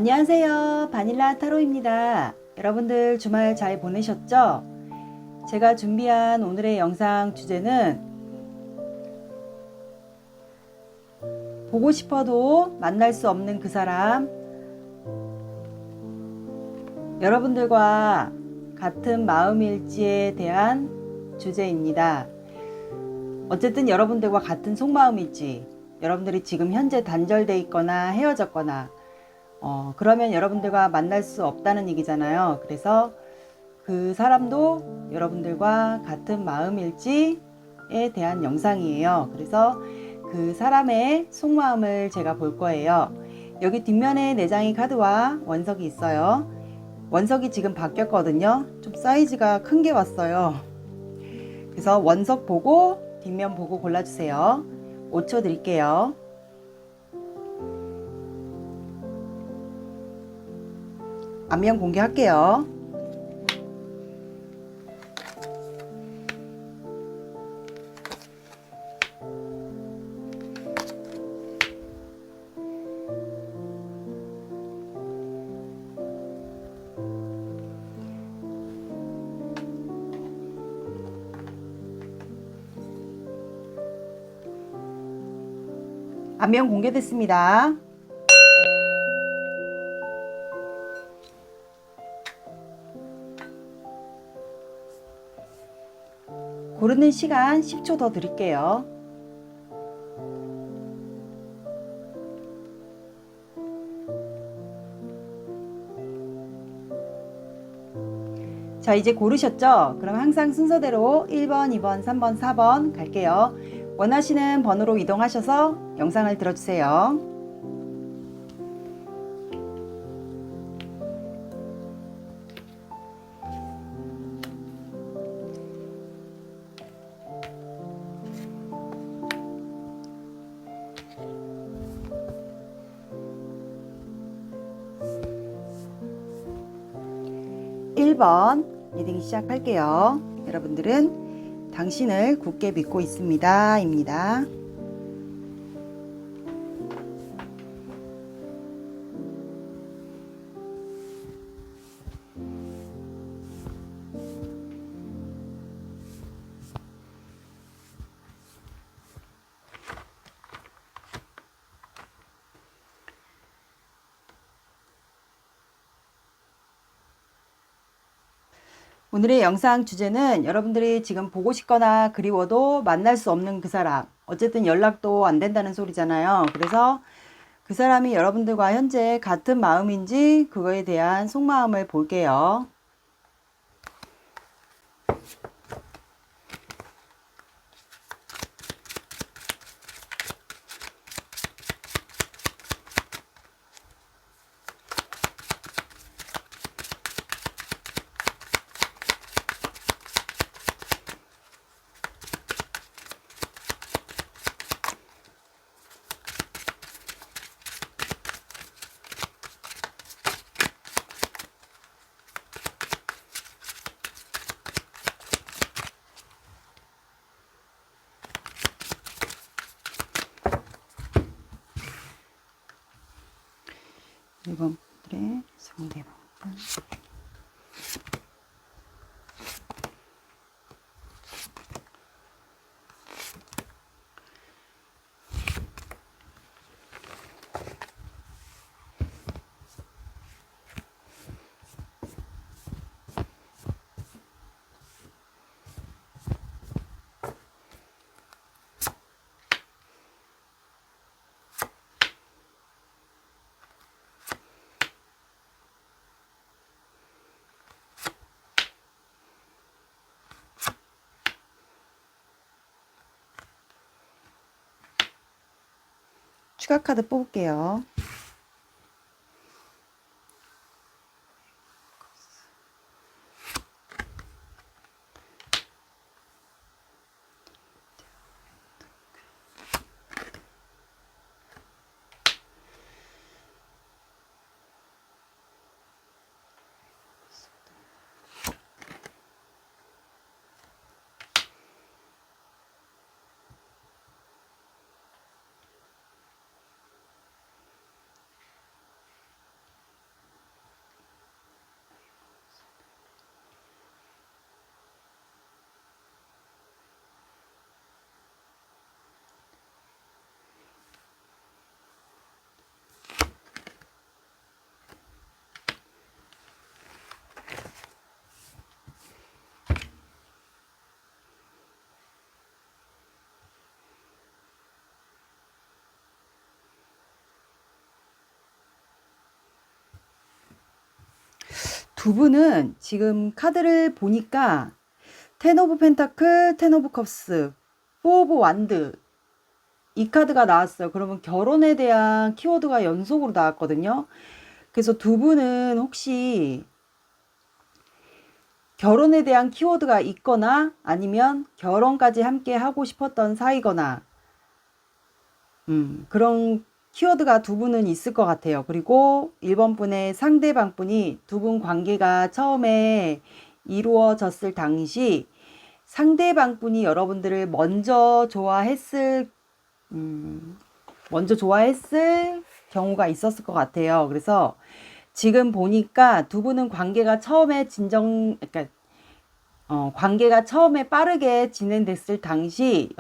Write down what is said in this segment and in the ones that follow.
안녕하세요. 바닐라 타로입니다. 여러분들 주말 잘 보내셨죠? 제가 준비한 오늘의 영상 주제는 보고 싶어도 만날 수 없는 그 사람, 여러분들과 같은 마음일지에 대한 주제입니다. 어쨌든 여러분들과 같은 속마음일지, 여러분들이 지금 현재 단절돼 있거나 헤어졌거나 그러면 여러분들과 만날 수 없다는 얘기잖아요. 그래서 그 사람도 여러분들과 같은 마음일지에 대한 영상이에요. 그래서 그 사람의 속마음을 제가 볼 거예요. 여기 뒷면에 4장의 카드와 원석이 있어요. 원석이 지금 바뀌었거든요. 좀 사이즈가 큰 게 왔어요. 그래서 원석 보고 뒷면 보고 골라주세요. 5초 드릴게요. 안면 공개할게요. 안면 공개됐습니다. 고르는 시간 10초 더 드릴게요. 자, 이제 고르셨죠? 그럼 항상 순서대로 1번, 2번, 3번, 4번 갈게요. 원하시는 번호로 이동하셔서 영상을 들어주세요. (1번) 리딩 시작할게요. 여러분들은 당신을 굳게 믿고 있습니다 입니다. '오늘의 영상 주제는 여러분들이 지금 보고 싶거나 그리워도 만날 수 없는 그 사람, 어쨌든 연락도 안 된다는 소리잖아요. 그래서 그 사람이 여러분들과 현재 같은 마음인지 그거에 대한 속마음을 볼게요. 이번 분들의 상대방. 추가 카드 뽑을게요. 두 분은 지금 카드를 보니까 텐 오브 펜타클, 텐 오브 컵스, 포 오브 완드 이 카드가 나왔어요. 그러면 결혼에 대한 키워드가 연속으로 나왔거든요. 그래서 두 분은 혹시 결혼에 대한 키워드가 있거나 아니면 결혼까지 함께 하고 싶었던 사이거나 그런 키워드가 두 분은 있을 것 같아요. 그리고 1번 분의 상대방 분이 두 분 관계가 처음에 이루어졌을 당시 상대방 분이 여러분들을 먼저 좋아했을 경우가 있었을 것 같아요. 그래서 지금 보니까 두 분은 관계가 처음에 그러니까 관계가 처음에 빠르게 진행됐을 당시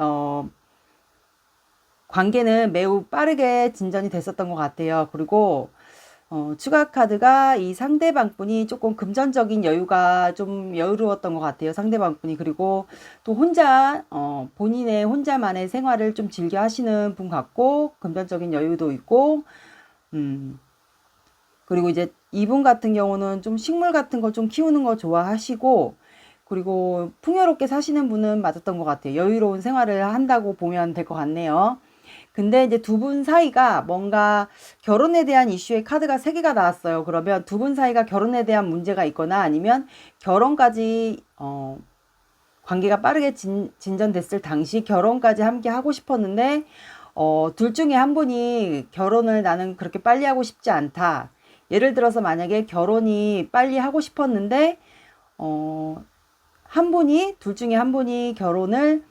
관계는 매우 빠르게 진전이 됐었던 것 같아요. 그리고 추가 카드가 이 상대방 분이 조금 금전적인 여유가 좀 여유로웠던 것 같아요. 상대방 분이. 그리고 또 혼자 본인의 혼자만의 생활을 좀 즐겨 하시는 분 같고 금전적인 여유도 있고 그리고 이제 이분 같은 경우는 좀 식물 같은 거 좀 키우는 거 좋아하시고 그리고 풍요롭게 사시는 분은 맞았던 것 같아요. 여유로운 생활을 한다고 보면 될 것 같네요. 근데 이제 두 분 사이가 뭔가 결혼에 대한 이슈의 카드가 3개가 나왔어요. 그러면 두 분 사이가 결혼에 대한 문제가 있거나 아니면 결혼까지 관계가 빠르게 진전됐을 당시 결혼까지 함께 하고 싶었는데 둘 중에 한 분이 결혼을 나는 그렇게 빨리 하고 싶지 않다. 예를 들어서 만약에 결혼이 빨리 하고 싶었는데 둘 중에 한 분이 결혼을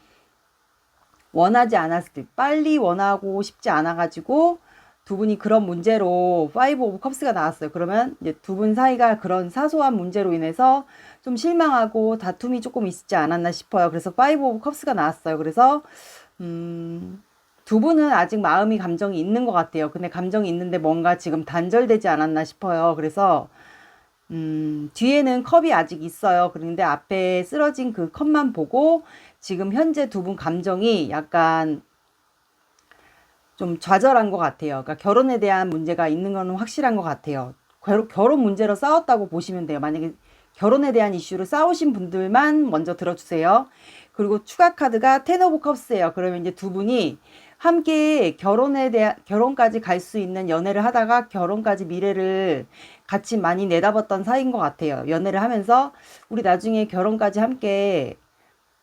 원하지 않았을 때 빨리 원하고 싶지 않아 가지고 두 분이 그런 문제로 5 오브 컵스가 나왔어요. 그러면 이제 두 분 사이가 그런 사소한 문제로 인해서 좀 실망하고 다툼이 조금 있지 않았나 싶어요. 그래서 5 오브 컵스가 나왔어요. 그래서 두 분은 아직 감정이 있는 것 같아요. 근데 감정이 있는데 뭔가 지금 단절되지 않았나 싶어요. 그래서 뒤에는 컵이 아직 있어요. 그런데 앞에 쓰러진 그 컵만 보고 지금 현재 두 분 감정이 약간 좀 좌절한 것 같아요. 그러니까 결혼에 대한 문제가 있는 건 확실한 것 같아요. 결혼 문제로 싸웠다고 보시면 돼요. 만약에 결혼에 대한 이슈로 싸우신 분들만 먼저 들어주세요. 그리고 추가 카드가 텐 오브 컵스예요. 그러면 이제 두 분이 함께 결혼까지 갈 수 있는 연애를 하다가 결혼까지 미래를 같이 많이 내다봤던 사이인 것 같아요. 연애를 하면서 우리 나중에 결혼까지 함께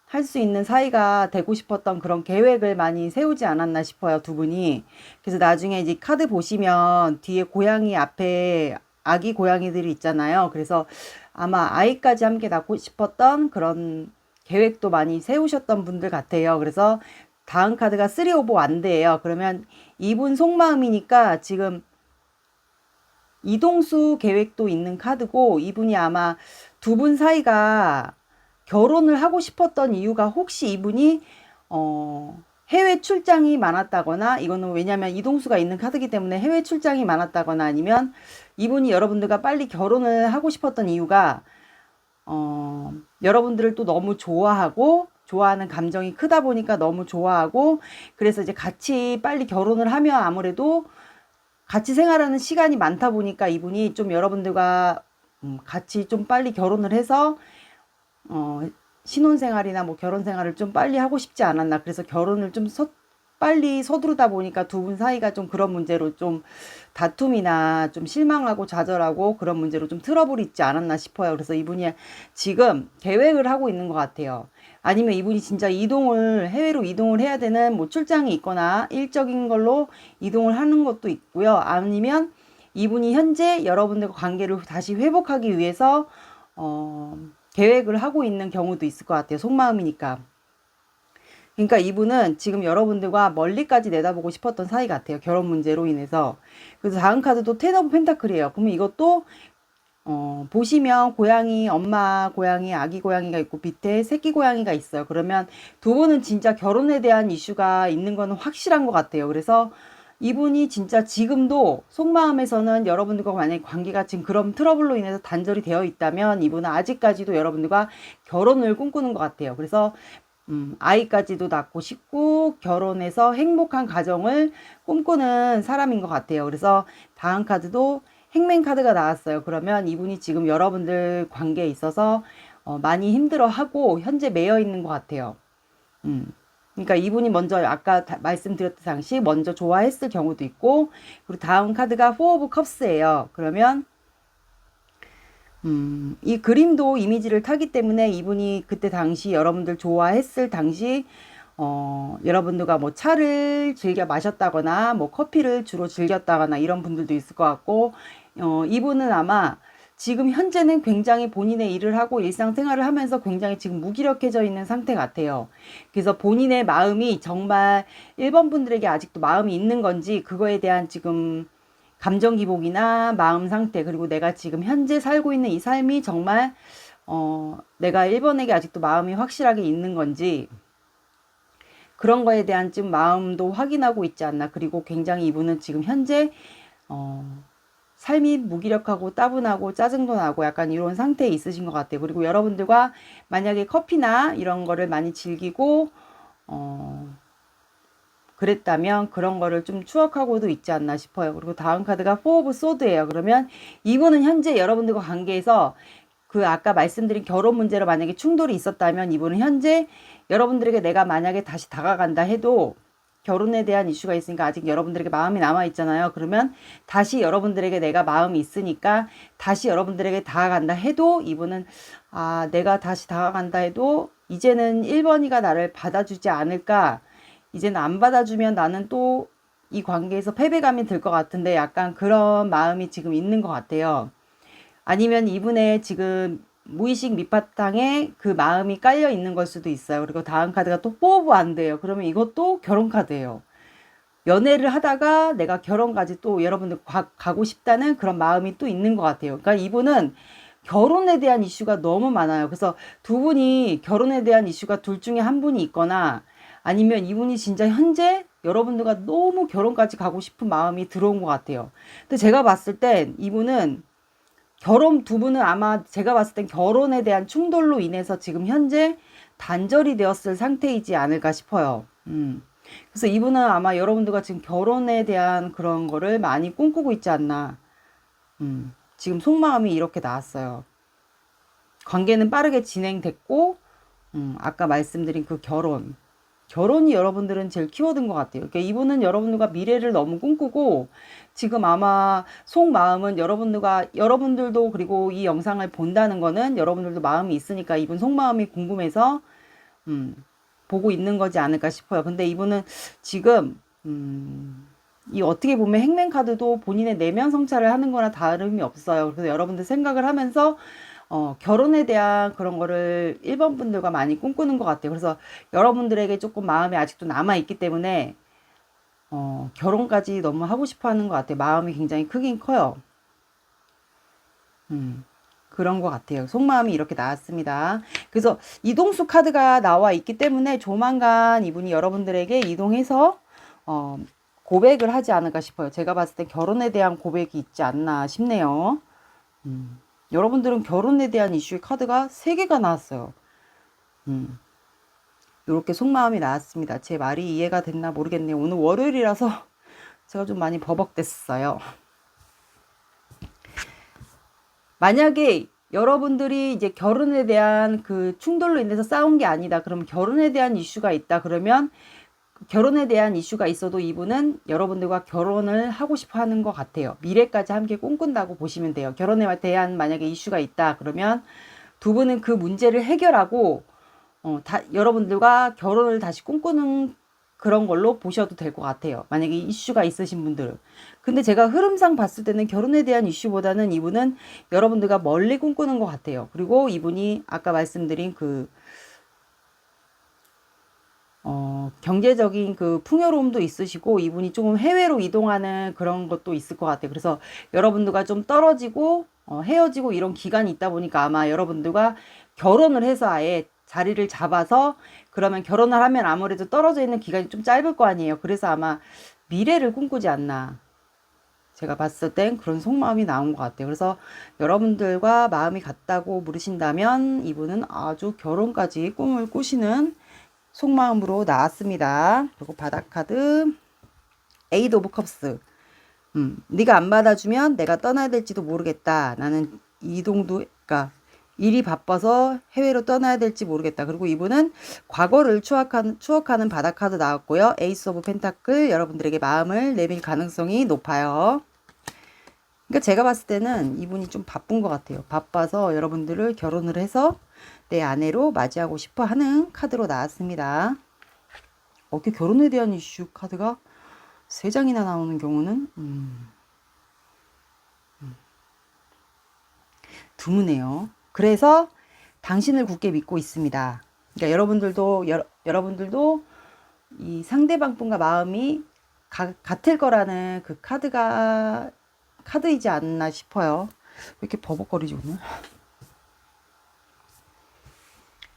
할 수 있는 사이가 되고 싶었던 그런 계획을 많이 세우지 않았나 싶어요, 두 분이. 그래서 나중에 이제 카드 보시면 뒤에 고양이 앞에 아기 고양이들이 있잖아요. 그래서 아마 아이까지 함께 낳고 싶었던 그런 계획도 많이 세우셨던 분들 같아요. 그래서 다음 카드가 3 오브 완드예요. 그러면 이분 속마음이니까 지금 이동수 계획도 있는 카드고 이분이 아마 두 분 사이가 결혼을 하고 싶었던 이유가 혹시 이분이 해외 출장이 많았다거나 이거는 왜냐면 이동수가 있는 카드이기 때문에 해외 출장이 많았다거나 아니면 이분이 여러분들과 빨리 결혼을 하고 싶었던 이유가 여러분들을 또 너무 좋아하고 좋아하는 감정이 크다 보니까 너무 좋아하고 그래서 이제 같이 빨리 결혼을 하면 아무래도 같이 생활하는 시간이 많다 보니까 이분이 좀 여러분들과 같이 좀 빨리 결혼을 해서 신혼생활이나 뭐 결혼생활을 좀 빨리 하고 싶지 않았나. 그래서 결혼을 좀 빨리 서두르다 보니까 두 분 사이가 좀 그런 문제로 좀 다툼이나 좀 실망하고 좌절하고 그런 문제로 좀 트러블이 있지 않았나 싶어요. 그래서 이분이 지금 계획을 하고 있는 것 같아요. 아니면 이분이 진짜 해외로 이동을 해야 되는 뭐 출장이 있거나 일적인 걸로 이동을 하는 것도 있고요. 아니면 이분이 현재 여러분들과 관계를 다시 회복하기 위해서 계획을 하고 있는 경우도 있을 것 같아요. 속마음이니까. 그러니까 이분은 지금 여러분들과 멀리까지 내다보고 싶었던 사이 같아요. 결혼 문제로 인해서. 그래서 다음 카드도 텐 오브 펜타클이에요. 그러면 이것도 보시면 엄마 고양이, 아기 고양이가 있고 밑에 새끼 고양이가 있어요. 그러면 두 분은 진짜 결혼에 대한 이슈가 있는 거는 확실한 것 같아요. 그래서 이분이 진짜 지금도 속마음에서는 여러분들과 만약에 관계가 지금 그런 트러블로 인해서 단절이 되어 있다면 이분은 아직까지도 여러분들과 결혼을 꿈꾸는 것 같아요. 그래서 아이까지도 낳고 싶고 결혼해서 행복한 가정을 꿈꾸는 사람인 것 같아요. 그래서 다음 카드도 행맨 카드가 나왔어요. 그러면 이분이 지금 여러분들 관계에 있어서 많이 힘들어하고 현재 매여 있는 것 같아요. 그러니까 이분이 먼저 아까 말씀드렸듯이 먼저 좋아했을 경우도 있고, 그리고 다음 카드가 포 오브 컵스예요. 그러면 이 그림도 이미지를 타기 때문에 이분이 그때 당시 여러분들 좋아했을 당시 여러분들과 뭐 차를 즐겨 마셨다거나 뭐 커피를 주로 즐겼다거나 이런 분들도 있을 것 같고, 이분은 아마 지금 현재는 굉장히 본인의 일을 하고 일상생활을 하면서 굉장히 지금 무기력해져 있는 상태 같아요. 그래서 본인의 마음이 정말 1번 분들에게 아직도 마음이 있는 건지, 그거에 대한 지금 감정 기복이나 마음 상태, 그리고 내가 지금 현재 살고 있는 이 삶이 정말 내가 1번에게 아직도 마음이 확실하게 있는 건지, 그런 거에 대한 좀 마음도 확인하고 있지 않나. 그리고 굉장히 이분은 지금 현재 삶이 무기력하고 따분하고 짜증도 나고 약간 이런 상태에 있으신 것 같아요. 그리고 여러분들과 만약에 커피나 이런 거를 많이 즐기고 그랬다면 그런 거를 좀 추억하고도 있지 않나 싶어요. 그리고 다음 카드가 포 오브 소드예요. 그러면 이분은 현재 여러분들과 관계에서 그 아까 말씀드린 결혼 문제로 만약에 충돌이 있었다면 이분은 현재 여러분들에게 내가 만약에 다시 다가간다 해도, 결혼에 대한 이슈가 있으니까 아직 여러분들에게 마음이 남아 있잖아요. 그러면 다시 여러분들에게 내가 마음이 있으니까 다시 여러분들에게 다가간다 해도 이분은 내가 다시 다가간다 해도 이제는 1번이가 나를 받아주지 않을까, 이제는 안 받아주면 나는 또 이 관계에서 패배감이 들 것 같은데, 약간 그런 마음이 지금 있는 것 같아요. 아니면 이분의 지금 무의식 밑바탕에 그 마음이 깔려 있는 걸 수도 있어요. 그리고 다음 카드가 또 포 오브 완드예요. 그러면 이것도 결혼 카드예요. 연애를 하다가 내가 결혼까지 또 여러분들 가고 싶다는 그런 마음이 또 있는 것 같아요. 그러니까 이분은 결혼에 대한 이슈가 너무 많아요. 그래서 두 분이 결혼에 대한 이슈가 둘 중에 한 분이 있거나, 아니면 이분이 진짜 현재 여러분들과 너무 결혼까지 가고 싶은 마음이 들어온 것 같아요. 근데 제가 봤을 땐 이분은 두 분은 아마 제가 봤을 땐 결혼에 대한 충돌로 인해서 지금 현재 단절이 되었을 상태이지 않을까 싶어요. 그래서 이분은 아마 여러분들과 지금 결혼에 대한 그런 거를 많이 꿈꾸고 있지 않나. 지금 속마음이 이렇게 나왔어요. 관계는 빠르게 진행됐고, 아까 말씀드린 그 결혼이 여러분들은 제일 키워드인 것 같아요. 그러니까 이분은 여러분들과 미래를 너무 꿈꾸고, 지금 아마 속마음은 여러분들도, 그리고 이 영상을 본다는 거는 여러분들도 마음이 있으니까 이분 속마음이 궁금해서 보고 있는 거지 않을까 싶어요. 근데 이분은 지금 이 어떻게 보면 행맨 카드도 본인의 내면 성찰을 하는 거나 다름이 없어요. 그래서 여러분들 생각을 하면서 결혼에 대한 그런 거를 1번 분들과 많이 꿈꾸는 것 같아요. 그래서 여러분들에게 조금 마음이 아직도 남아있기 때문에 결혼까지 너무 하고 싶어 하는 것 같아요. 마음이 굉장히 크긴 커요. 그런 것 같아요. 속마음이 이렇게 나왔습니다. 그래서 이동수 카드가 나와 있기 때문에 조만간 이분이 여러분들에게 이동해서 고백을 하지 않을까 싶어요. 제가 봤을 때 결혼에 대한 고백이 있지 않나 싶네요. 여러분들은 결혼에 대한 이슈의 카드가 3개가 나왔어요. 이렇게 속마음이 나왔습니다. 제 말이 이해가 됐나 모르겠네요. 오늘 월요일이라서 제가 좀 많이 버벅댔어요. 만약에 여러분들이 이제 결혼에 대한 그 충돌로 인해서 싸운 게 아니다, 그러면 결혼에 대한 이슈가 있다, 그러면 결혼에 대한 이슈가 있어도 이분은 여러분들과 결혼을 하고 싶어 하는 것 같아요. 미래까지 함께 꿈꾼다고 보시면 돼요. 결혼에 대한 만약에 이슈가 있다 그러면 두 분은 그 문제를 해결하고 여러분들과 결혼을 다시 꿈꾸는 그런 걸로 보셔도 될 것 같아요. 만약에 이슈가 있으신 분들은. 근데 제가 흐름상 봤을 때는 결혼에 대한 이슈보다는 이분은 여러분들과 멀리 꿈꾸는 것 같아요. 그리고 이분이 아까 말씀드린 그 경제적인 그 풍요로움도 있으시고, 이분이 조금 해외로 이동하는 그런 것도 있을 것 같아요. 그래서 여러분들과 좀 떨어지고 헤어지고 이런 기간이 있다 보니까 아마 여러분들과 결혼을 해서 아예 자리를 잡아서, 그러면 결혼을 하면 아무래도 떨어져 있는 기간이 좀 짧을 거 아니에요. 그래서 아마 미래를 꿈꾸지 않나. 제가 봤을 땐 그런 속마음이 나온 것 같아요. 그래서 여러분들과 마음이 같다고 물으신다면 이분은 아주 결혼까지 꿈을 꾸시는 속마음으로 나왔습니다. 그리고 바닥 카드 에이드 오브 컵스. 네가 안 받아주면 내가 떠나야 될지도 모르겠다. 나는 이동도, 그러니까 일이 바빠서 해외로 떠나야 될지 모르겠다. 그리고 이분은 과거를 추억하는 바다 카드 나왔고요. 에이스 오브 펜타클, 여러분들에게 마음을 내밀 가능성이 높아요. 그러니까 제가 봤을 때는 이분이 좀 바쁜 것 같아요. 바빠서 여러분들을 결혼을 해서 내 아내로 맞이하고 싶어 하는 카드로 나왔습니다. 어떻게 결혼에 대한 이슈 카드가 3장이나 나오는 경우는 드무네요. 그래서 당신을 굳게 믿고 있습니다. 그러니까 여러분들도 이 상대방 분과 마음이 같을 거라는 그 카드이지 않나 싶어요. 왜 이렇게 버벅거리지 오늘?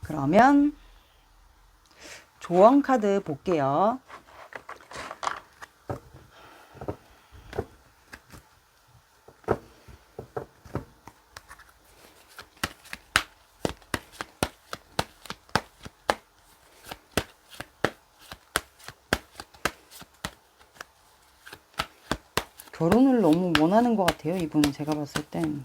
그러면 조언 카드 볼게요. 결혼을 너무 원하는 것 같아요. 이분은 제가 봤을 땐.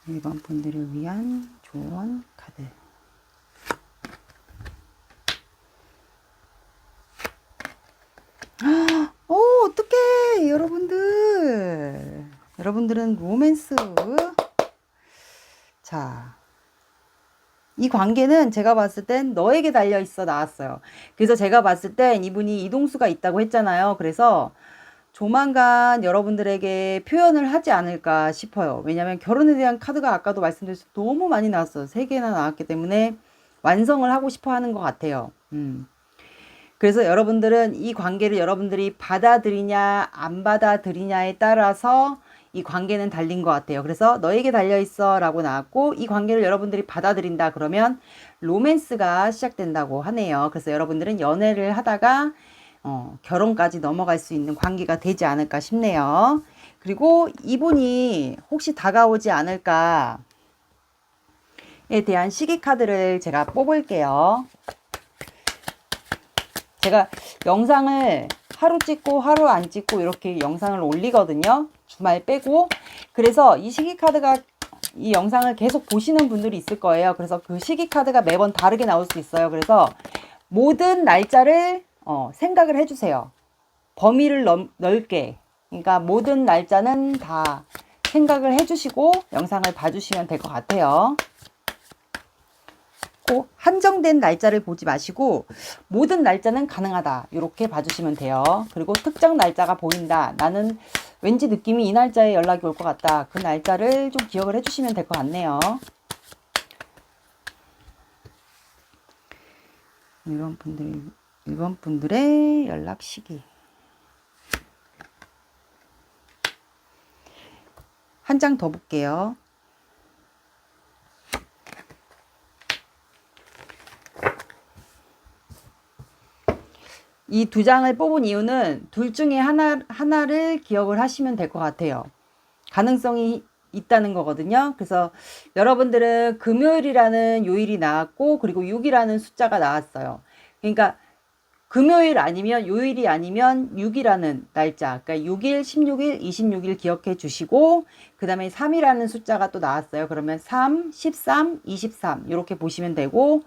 일반 분들을 위한 조언 카드. 어떡해 여러분들은 로맨스. 자, 이 관계는 제가 봤을 땐 너에게 달려있어 나왔어요. 그래서 제가 봤을 땐 이분이 이동수가 있다고 했잖아요. 그래서 조만간 여러분들에게 표현을 하지 않을까 싶어요. 왜냐하면 결혼에 대한 카드가 아까도 말씀드렸듯이 너무 많이 나왔어요. 3개나 나왔기 때문에 완성을 하고 싶어 하는 것 같아요. 그래서 여러분들은 이 관계를 여러분들이 받아들이냐 안 받아들이냐에 따라서 이 관계는 달린 것 같아요. 그래서 너에게 달려있어 라고 나왔고, 이 관계를 여러분들이 받아들인다 그러면 로맨스가 시작된다고 하네요. 그래서 여러분들은 연애를 하다가 결혼까지 넘어갈 수 있는 관계가 되지 않을까 싶네요. 그리고 이분이 혹시 다가오지 않을까에 대한 시기 카드를 제가 뽑을게요. 제가 영상을 하루 찍고 하루 안 찍고 이렇게 영상을 올리거든요. 주말 빼고. 그래서 이 시기 카드가, 이 영상을 계속 보시는 분들이 있을 거예요. 그래서 그 시기 카드가 매번 다르게 나올 수 있어요. 그래서 모든 날짜를 생각을 해주세요. 범위를 넓게. 그러니까 모든 날짜는 다 생각을 해주시고 영상을 봐주시면 될 것 같아요. 꼭 한정된 날짜를 보지 마시고 모든 날짜는 가능하다 이렇게 봐주시면 돼요. 그리고 특정 날짜가 보인다, 나는 왠지 느낌이 이 날짜에 연락이 올 것 같다, 그 날짜를 좀 기억을 해주시면 될 것 같네요. 일본 분들의 연락 시기 한 장 더 볼게요. 이 2장을 뽑은 이유는 둘 중에 하나를 기억을 하시면 될 것 같아요. 가능성이 있다는 거거든요. 그래서 여러분들은 금요일이라는 요일이 나왔고, 그리고 6이라는 숫자가 나왔어요. 그러니까 금요일 아니면 요일이 아니면 6이라는 날짜, 그러니까 6일, 16일, 26일 기억해 주시고, 그 다음에 3이라는 숫자가 또 나왔어요. 그러면 3, 13, 23 이렇게 보시면 되고,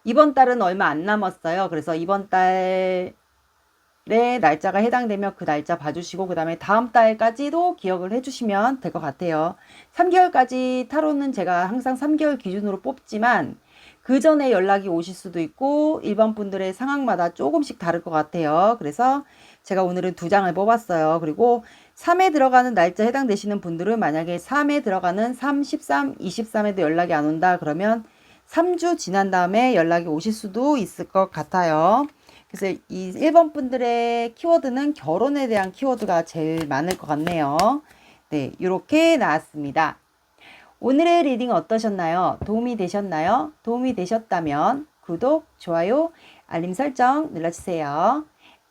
이번 달은 얼마 안 남았어요. 그래서 이번 달에 날짜가 해당되면 그 날짜 봐주시고, 그 다음에 다음 달까지도 기억을 해주시면 될 것 같아요. 3개월까지 타로는 제가 항상 3개월 기준으로 뽑지만 그 전에 연락이 오실 수도 있고 일반 분들의 상황마다 조금씩 다를 것 같아요. 그래서 제가 오늘은 2장을 뽑았어요. 그리고 3에 들어가는 날짜 해당되시는 분들은 만약에 3에 들어가는 3, 13, 23에도 연락이 안 온다 그러면 3주 지난 다음에 연락이 오실 수도 있을 것 같아요. 그래서 이 1번 분들의 키워드는 결혼에 대한 키워드가 제일 많을 것 같네요. 네, 이렇게 나왔습니다. 오늘의 리딩 어떠셨나요? 도움이 되셨나요? 도움이 되셨다면 구독, 좋아요, 알림 설정 눌러주세요.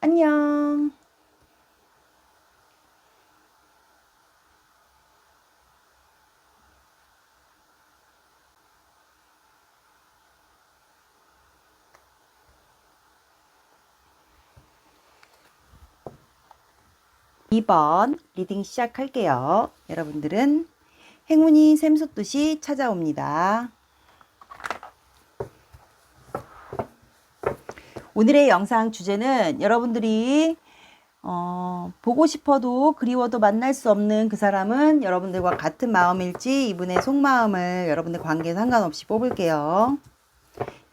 안녕. 2번 리딩 시작할게요. 여러분들은 행운이 샘솟듯이 찾아옵니다. 오늘의 영상 주제는 여러분들이 보고 싶어도 그리워도 만날 수 없는 그 사람은 여러분들과 같은 마음일지 이분의 속마음을 여러분들 관계에 상관없이 뽑을게요.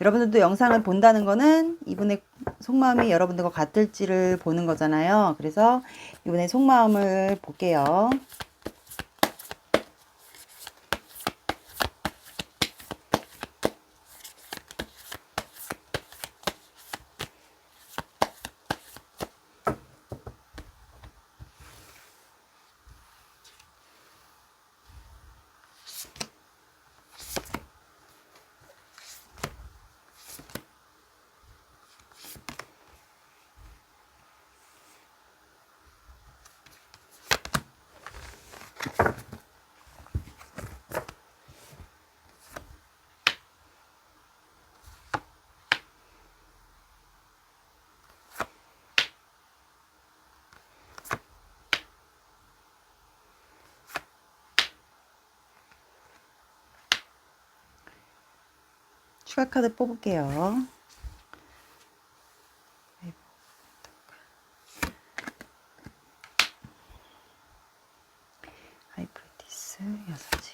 여러분들도 영상을 본다는 거는 이분의 속마음이 여러분들과 같을지를 보는 거잖아요. 그래서 이분의 속마음을 볼게요. 추가 카드 뽑을게요. 하이프리티스 6지.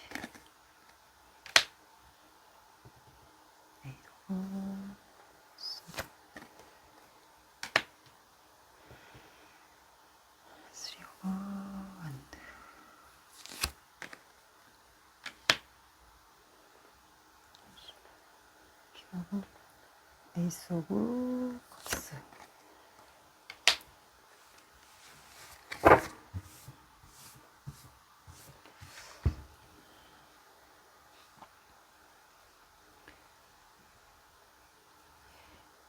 에이스 오브 컵스.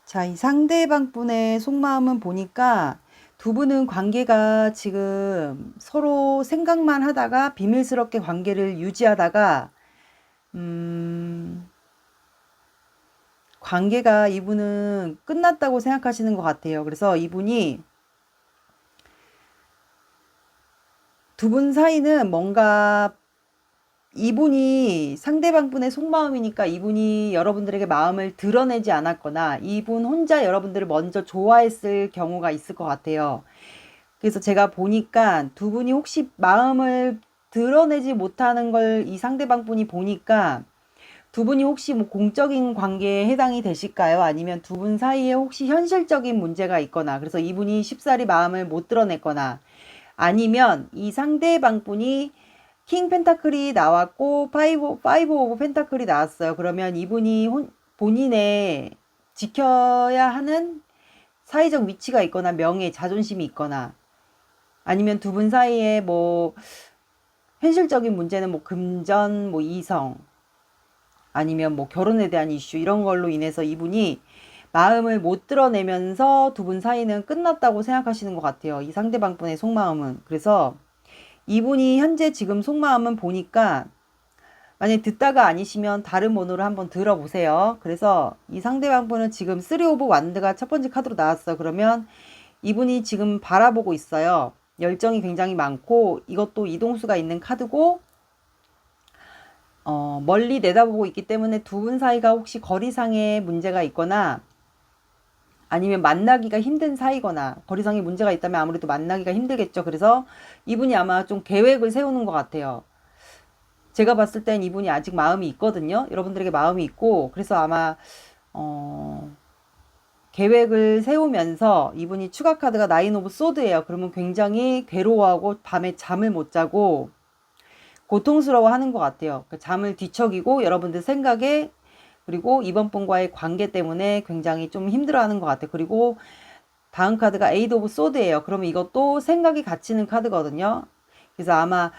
자, 이 상대방 분의 속마음은 보니까 두 분은 관계가 지금 서로 생각만 하다가 비밀스럽게 관계를 유지하다가 관계가 이분은 끝났다고 생각하시는 것 같아요. 그래서 이분이 두 분 사이는 뭔가 이분이 상대방 분의 속마음이니까 이분이 여러분들에게 마음을 드러내지 않았거나 이분 혼자 여러분들을 먼저 좋아했을 경우가 있을 것 같아요. 그래서 제가 보니까 두 분이 혹시 마음을 드러내지 못하는 걸 이 상대방 분이 보니까 두 분이 혹시 뭐 공적인 관계에 해당이 되실까요? 아니면 두 분 사이에 혹시 현실적인 문제가 있거나 그래서 이분이 쉽사리 마음을 못 드러냈거나 아니면 이 상대방 분이 킹 펜타클이 나왔고 파이브 오브 펜타클이 나왔어요. 그러면 이분이 본인의 지켜야 하는 사회적 위치가 있거나 명예, 자존심이 있거나 아니면 두 분 사이에 뭐 현실적인 문제는 뭐 금전, 뭐 이성 아니면 뭐 결혼에 대한 이슈 이런 걸로 인해서 이분이 마음을 못 드러내면서 두 분 사이는 끝났다고 생각하시는 것 같아요. 이 상대방 분의 속마음은. 그래서 이분이 현재 지금 속마음은 보니까 만약에 듣다가 아니시면 다른 번호를 한번 들어보세요. 그래서 이 상대방 분은 지금 3 오브 완드가 첫 번째 카드로 나왔어. 그러면 이분이 지금 바라보고 있어요. 열정이 굉장히 많고 이것도 이동수가 있는 카드고 멀리 내다보고 있기 때문에 두 분 사이가 혹시 거리상의 문제가 있거나 아니면 만나기가 힘든 사이거나 거리상의 문제가 있다면 아무래도 만나기가 힘들겠죠. 그래서 이분이 아마 좀 계획을 세우는 것 같아요. 제가 봤을 땐 이분이 아직 마음이 있거든요. 여러분들에게 마음이 있고 그래서 아마 계획을 세우면서 이분이 추가 카드가 나인 오브 소드예요. 그러면 굉장히 괴로워하고 밤에 잠을 못 자고 고통스러워하는 것 같아요. 잠을 뒤척이고 여러분들 생각에 그리고 이번 분과의 관계 때문에 굉장히 좀 힘들어하는 것 같아요. 그리고 다음 카드가 에이드 오브 소드예요. 그러면 이것도 생각이 갇히는 카드거든요. 그래서 아마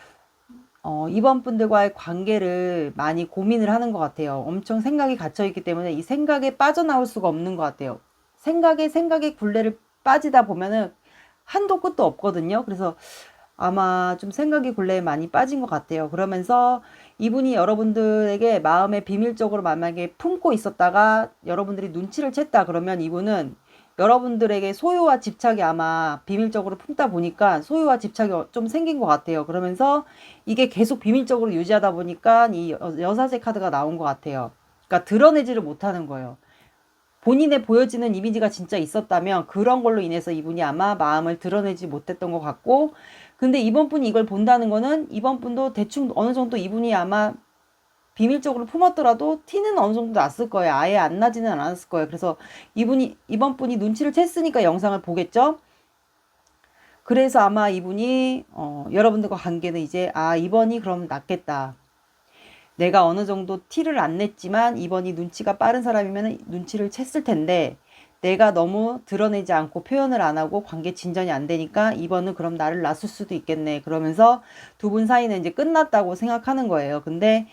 이번 분들과의 관계를 많이 고민을 하는 것 같아요. 엄청 생각이 갇혀있기 때문에 이 생각에 빠져나올 수가 없는 것 같아요. 생각에 굴레를 빠지다 보면은 한도 끝도 없거든요. 그래서 아마 좀 생각이 굴레에 많이 빠진 것 같아요. 그러면서 이분이 여러분들에게 마음에 비밀적으로 만약에 품고 있었다가 여러분들이 눈치를 챘다 그러면 이분은 여러분들에게 소유와 집착이 아마 비밀적으로 품다 보니까 소유와 집착이 좀 생긴 것 같아요. 그러면서 이게 계속 비밀적으로 유지하다 보니까 이 여사제 카드가 나온 것 같아요. 그러니까 드러내지를 못하는 거예요. 본인의 보여지는 이미지가 진짜 있었다면 그런 걸로 인해서 이분이 아마 마음을 드러내지 못했던 것 같고, 근데 이번 분이 이걸 본다는 거는 이번 분도 대충 어느 정도 이분이 아마 비밀적으로 품었더라도 티는 어느 정도 났을 거예요. 아예 안 나지는 않았을 거예요. 그래서 이번 분이 눈치를 챘으니까 영상을 보겠죠? 그래서 아마 이분이, 여러분들과 관계는 이제, 이번이 그럼 낫겠다. 내가 어느 정도 티를 안 냈지만 이번이 눈치가 빠른 사람이면 눈치를 챘을 텐데 내가 너무 드러내지 않고 표현을 안 하고 관계 진전이 안 되니까 이번은 그럼 나를 놨을 수도 있겠네. 그러면서 두 분 사이는 이제 끝났다고 생각하는 거예요. 근데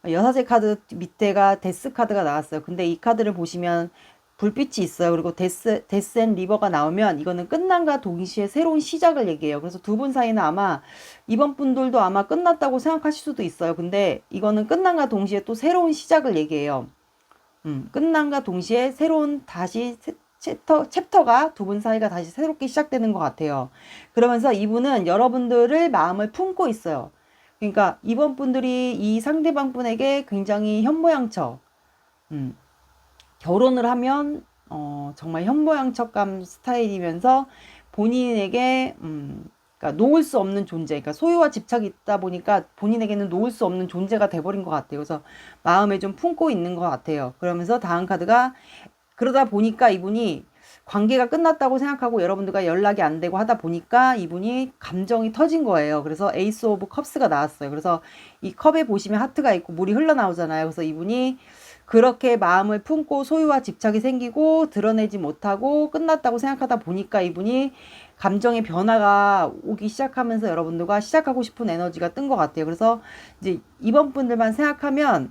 여사제 카드 밑에가 데스 카드가 나왔어요. 근데 이 카드를 보시면 불빛이 있어요. 그리고 데스 앤 리버가 나오면 이거는 끝남과 동시에 새로운 시작을 얘기해요. 그래서 두 분 사이는 아마 이번 분들도 아마 끝났다고 생각하실 수도 있어요. 근데 이거는 끝남과 동시에 또 새로운 시작을 얘기해요. 끝남과 동시에 새로운 다시 챕터가 두 분 사이가 다시 새롭게 시작되는 것 같아요. 그러면서 이분은 여러분들을 마음을 품고 있어요. 그러니까 이번 분들이 이 상대방 분에게 굉장히 현모양처, 결혼을 하면 정말 현모양처감 스타일이면서 본인에게 그러니까 놓을 수 없는 존재, 그러니까 소유와 집착이 있다 보니까 본인에게는 놓을 수 없는 존재가 돼버린 것 같아요. 그래서 마음에 좀 품고 있는 것 같아요. 그러면서 다음 카드가 그러다 보니까 이분이 관계가 끝났다고 생각하고 여러분들과 연락이 안 되고 하다 보니까 이분이 감정이 터진 거예요. 그래서 에이스 오브 컵스가 나왔어요. 그래서 이 컵에 보시면 하트가 있고 물이 흘러나오잖아요. 그래서 이분이 그렇게 마음을 품고 소유와 집착이 생기고 드러내지 못하고 끝났다고 생각하다 보니까 이분이 감정의 변화가 오기 시작하면서 여러분들과 시작하고 싶은 에너지가 뜬 것 같아요. 그래서 이제 이번 분들만 생각하면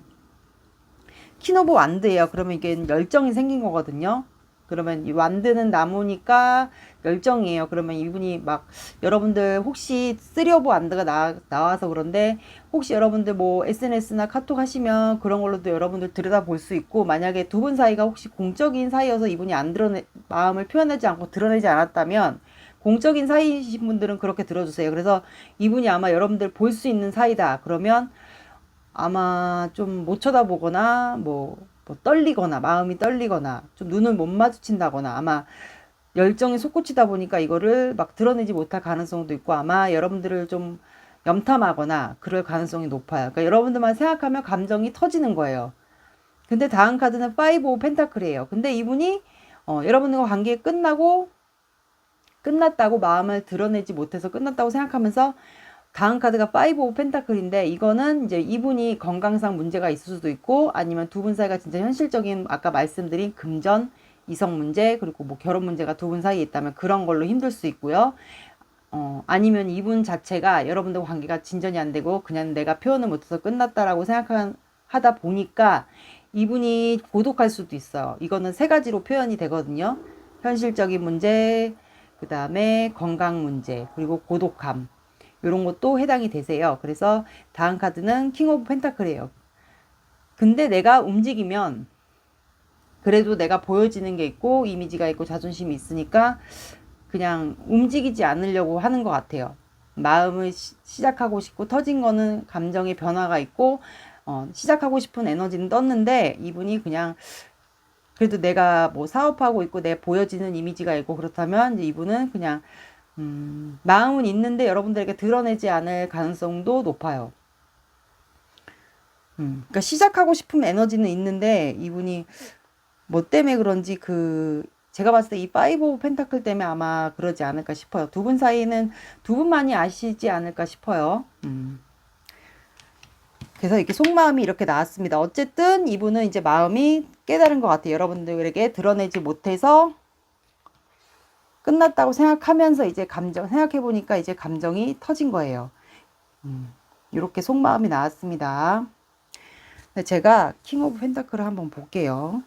퀸 오브 완드예요. 그러면 이게 열정이 생긴 거거든요. 그러면 이 완드는 나무니까 열정이에요. 그러면 이분이 막 여러분들 혹시 3 오브 완드가 나와서 그런데 혹시 여러분들 뭐 SNS나 카톡 하시면 그런 걸로도 여러분들 들여다볼 수 있고, 만약에 두 분 사이가 혹시 공적인 사이여서 이분이 마음을 표현하지 않고 드러내지 않았다면 공적인 사이이신 분들은 그렇게 들어주세요. 그래서 이분이 아마 여러분들 볼 수 있는 사이다. 그러면 아마 좀 못 쳐다보거나 뭐 떨리거나 마음이 떨리거나 좀 눈을 못 마주친다거나 아마 열정이 솟구치다 보니까 이거를 막 드러내지 못할 가능성도 있고 아마 여러분들을 좀 염탐하거나 그럴 가능성이 높아요. 그러니까 여러분들만 생각하면 감정이 터지는 거예요. 근데 다음 카드는 5 오브 펜타클이에요. 근데 이분이 여러분들과 관계 끝났다고 마음을 드러내지 못해서 끝났다고 생각하면서 다음 카드가 5 오브 펜타클인데 이거는 이제 이분이 건강상 문제가 있을 수도 있고 아니면 두 분 사이가 진짜 현실적인 아까 말씀드린 금전, 이성 문제 그리고 뭐 결혼 문제가 두 분 사이에 있다면 그런 걸로 힘들 수 있고요. 아니면 이분 자체가 여러분들과 관계가 진전이 안 되고 그냥 내가 표현을 못해서 끝났다라고 생각하다 보니까 이분이 고독할 수도 있어요. 이거는 세 가지로 표현이 되거든요. 현실적인 문제, 그 다음에 건강 문제, 그리고 고독함. 이런 것도 해당이 되세요. 그래서 다음 카드는 킹 오브 펜타클이에요. 근데 내가 움직이면 그래도 내가 보여지는 게 있고 이미지가 있고 자존심이 있으니까 그냥 움직이지 않으려고 하는 것 같아요. 마음을 시작하고 싶고 터진 거는 감정의 변화가 있고 시작하고 싶은 에너지는 떴는데 이분이 그냥 그래도 내가 뭐 사업하고 있고 내 보여지는 이미지가 있고 그렇다면 이제 이분은 그냥 마음은 있는데 여러분들에게 드러내지 않을 가능성도 높아요. 그러니까 시작하고 싶은 에너지는 있는데 이분이 뭐 때문에 그런지 제가 봤을 때 이 5 오브 펜타클 때문에 아마 그러지 않을까 싶어요. 두 분 사이는 두 분만이 아시지 않을까 싶어요. 그래서 이렇게 속마음이 이렇게 나왔습니다. 어쨌든 이분은 이제 마음이 깨달은 것 같아요. 여러분들에게 드러내지 못해서 끝났다고 생각하면서 이제 생각해보니까 이제 감정이 터진 거예요. 이렇게 속마음이 나왔습니다. 제가 킹 오브 펜타클을 한번 볼게요.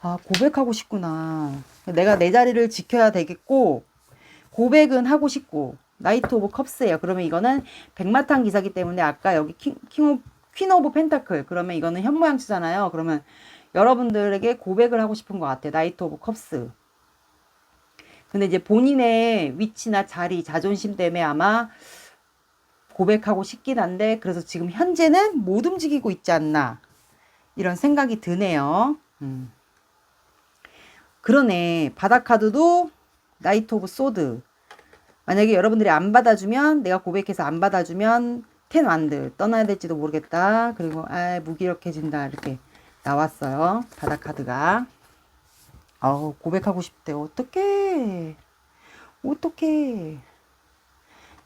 아, 고백하고 싶구나. 내가 내 자리를 지켜야 되겠고, 고백은 하고 싶고, 나이트 오브 컵스예요. 그러면 이거는 백마탄 기사기 때문에 아까 여기 퀸 오브 펜타클. 그러면 이거는 현모양치잖아요. 그러면 여러분들에게 고백을 하고 싶은 것 같아요. 나이트 오브 컵스. 근데 이제 본인의 위치나 자리, 자존심 때문에 아마 고백하고 싶긴 한데, 그래서 지금 현재는 못 움직이고 있지 않나. 이런 생각이 드네요. 그러네. 바닥 카드도 나이트 오브 소드. 만약에 여러분들이 안 받아주면, 내가 고백해서 안 받아주면 텐 완드 떠나야 될지도 모르겠다. 그리고 무기력해진다 이렇게 나왔어요. 바닥 카드가. 고백하고 싶대. 어떡해.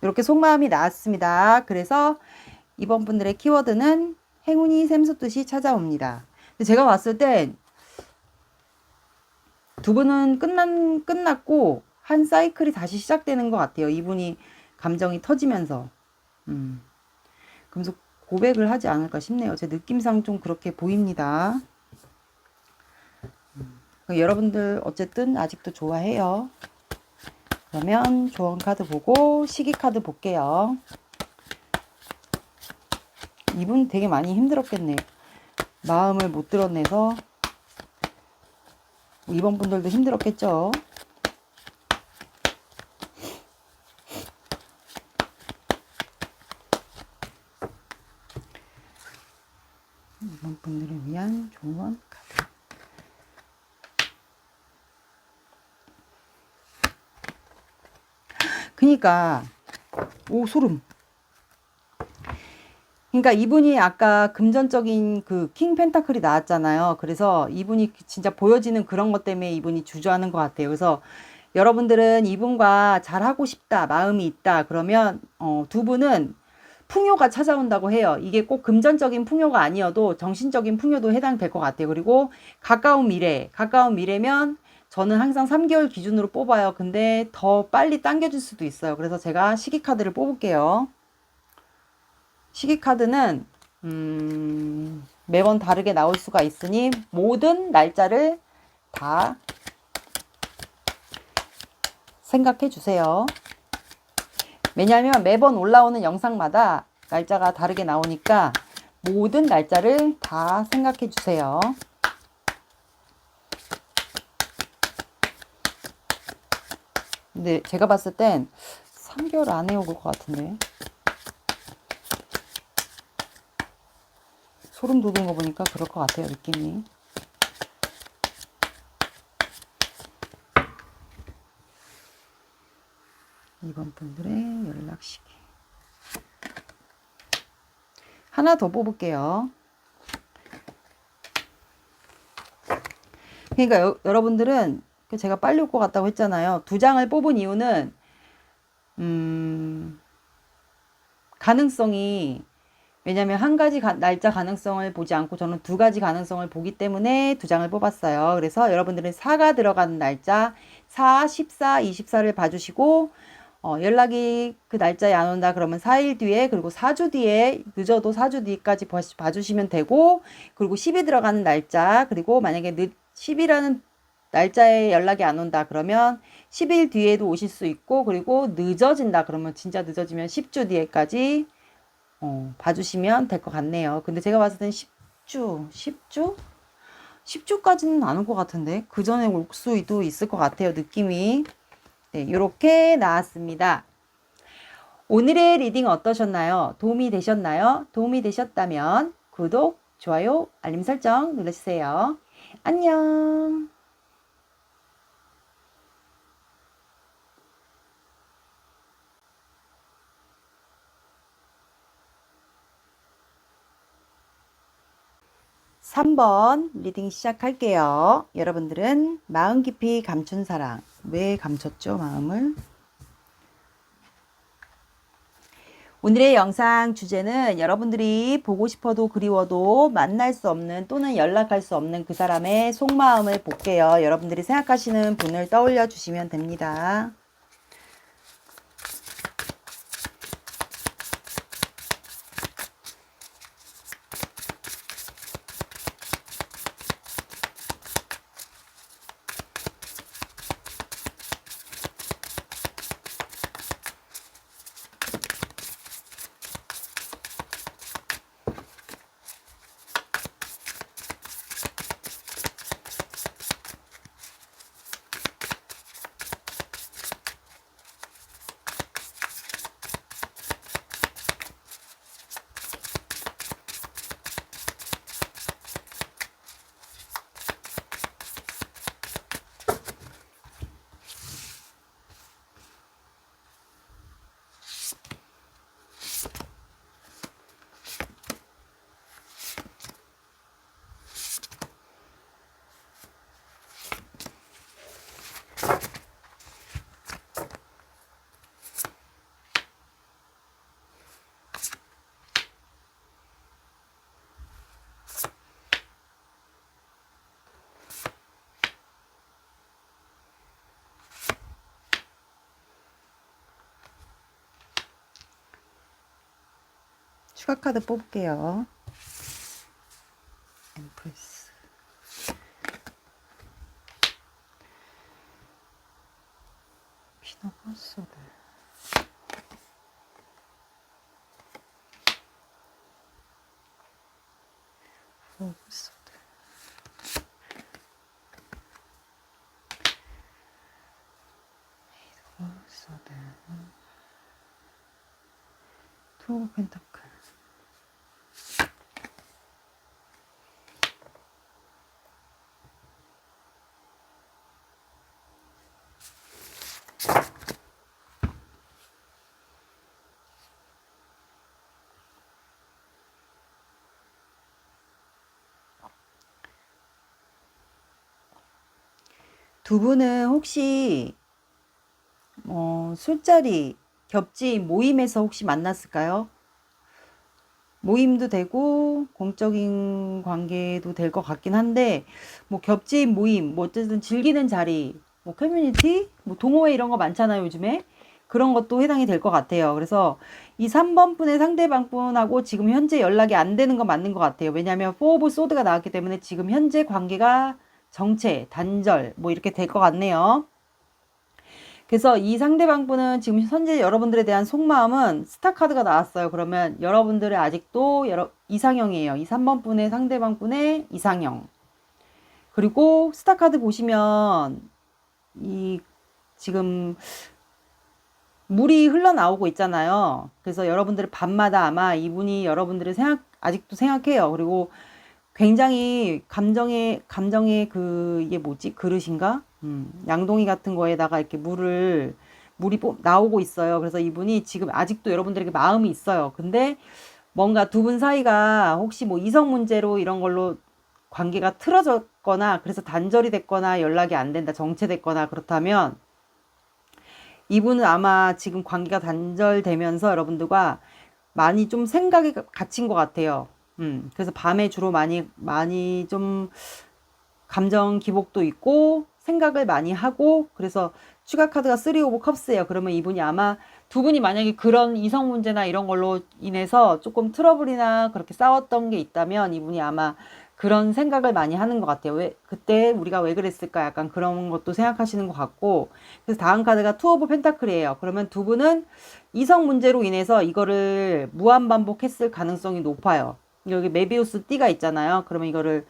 이렇게 속마음이 나왔습니다. 그래서 이번 분들의 키워드는 행운이 샘솟듯이 찾아옵니다. 근데 제가 봤을 땐 두 분은 끝났고 한 사이클이 다시 시작되는 것 같아요. 이분이 감정이 터지면서. 그래서 고백을 하지 않을까 싶네요. 제 느낌상 좀 그렇게 보입니다. 여러분들 어쨌든 아직도 좋아해요. 그러면 조언 카드 보고 시기 카드 볼게요. 이분 되게 많이 힘들었겠네. 마음을 못 드러내서. 이번 분들도 힘들었겠죠. 이번 분들을 위한 조언 카드. 그니까 소름. 그러니까 이분이 아까 금전적인 그 킹 펜타클이 나왔잖아요. 그래서 이분이 진짜 보여지는 그런 것 때문에 이분이 주저하는 것 같아요. 그래서 여러분들은 이분과 잘하고 싶다, 마음이 있다. 그러면 두 분은 풍요가 찾아온다고 해요. 이게 꼭 금전적인 풍요가 아니어도 정신적인 풍요도 해당될 것 같아요. 그리고 가까운 미래면 저는 항상 3개월 기준으로 뽑아요. 근데 더 빨리 당겨줄 수도 있어요. 그래서 제가 시기 카드를 뽑을게요. 시기 카드는 매번 다르게 나올 수가 있으니 모든 날짜를 다 생각해 주세요. 왜냐하면 매번 올라오는 영상마다 날짜가 다르게 나오니까 모든 날짜를 다 생각해 주세요. 근데 제가 봤을 땐 3개월 안에 올 것 같은데. 소름 돋은 거 보니까 그럴 것 같아요, 느낌이. 이번 분들의 연락시기. 하나 더 뽑을게요. 그러니까 여러분들은 제가 빨리 올 것 같다고 했잖아요. 2장을 뽑은 이유는 가능성이, 왜냐면 한 가지 날짜 가능성을 보지 않고 저는 2가지 가능성을 보기 때문에 2장을 뽑았어요. 그래서 여러분들은 4가 들어가는 날짜 4, 14, 24를 봐주시고 연락이 그 날짜에 안 온다 그러면 4일 뒤에, 그리고 4주 뒤에, 늦어도 4주 뒤까지 봐주시면 되고, 그리고 10이 들어가는 날짜, 그리고 만약에 10이라는 날짜에 연락이 안 온다 그러면 10일 뒤에도 오실 수 있고, 그리고 늦어진다 그러면 진짜 늦어지면 10주 뒤에까지 봐주시면 될 것 같네요. 근데 제가 봤을 땐 10주까지는 안 올 것 같은데 그 전에 올 수도 있을 것 같아요. 느낌이. 네, 이렇게 나왔습니다. 오늘의 리딩 어떠셨나요? 도움이 되셨나요? 도움이 되셨다면 구독, 좋아요, 알림 설정 눌러주세요. 안녕. 3번 리딩 시작할게요. 여러분들은 마음 깊이 감춘 사랑. 왜 감췄죠, 마음을? 오늘의 영상 주제는 여러분들이 보고 싶어도 그리워도 만날 수 없는 또는 연락할 수 없는 그 사람의 속마음을 볼게요. 여러분들이 생각하시는 분을 떠올려 주시면 됩니다. 추가 카드 뽑을게요. 엠프레스. 피너버소드. 포브소드. 포브소드. 투 오브 펜타클. 두 분은 혹시 술자리, 겹지 모임에서 혹시 만났을까요? 모임도 되고 공적인 관계도 될 것 같긴 한데 뭐 겹지 모임, 뭐 어쨌든 즐기는 자리, 뭐 커뮤니티, 뭐 동호회 이런 거 많잖아요 요즘에. 그런 것도 해당이 될 것 같아요. 그래서 이 3번 분의 상대방 분하고 지금 현재 연락이 안 되는 거 맞는 것 같아요. 왜냐하면 4 오브 소드가 나왔기 때문에 지금 현재 관계가 정체, 단절 뭐 이렇게 될 것 같네요. 그래서 이 상대방 분은 지금 현재 여러분들에 대한 속마음은 스타 카드가 나왔어요. 그러면 여러분들의 아직도 이상형이에요. 이 3번 분의 상대방 분의 이상형. 그리고 스타 카드 보시면 이 지금 물이 흘러나오고 있잖아요. 그래서 여러분들의 밤마다 아마 이분이 여러분들을 아직도 생각해요. 그리고 굉장히 감정의 이게 뭐지? 그릇인가? 양동이 같은 거에다가 이렇게 물이 나오고 있어요. 그래서 이분이 지금 아직도 여러분들에게 마음이 있어요. 근데 뭔가 두 분 사이가 혹시 뭐 이성 문제로 이런 걸로 관계가 틀어졌거나 그래서 단절이 됐거나 연락이 안 된다, 정체됐거나 그렇다면 이분은 아마 지금 관계가 단절되면서 여러분들과 많이 좀 생각이 갇힌 것 같아요. 그래서 밤에 주로 많이 좀 감정 기복도 있고 생각을 많이 하고 그래서 추가 카드가 3 오브 컵스예요. 그러면 이분이 아마 두 분이 만약에 그런 이성 문제나 이런 걸로 인해서 조금 트러블이나 그렇게 싸웠던 게 있다면 이분이 아마 그런 생각을 많이 하는 것 같아요. 그때 우리가 왜 그랬을까? 약간 그런 것도 생각하시는 것 같고. 그래서 다음 카드가 투 오브 펜타클이에요. 그러면 두 분은 이성 문제로 인해서 이거를 무한반복했을 가능성이 높아요. 여기 메비우스 띠가 있잖아요. 그러면 이거를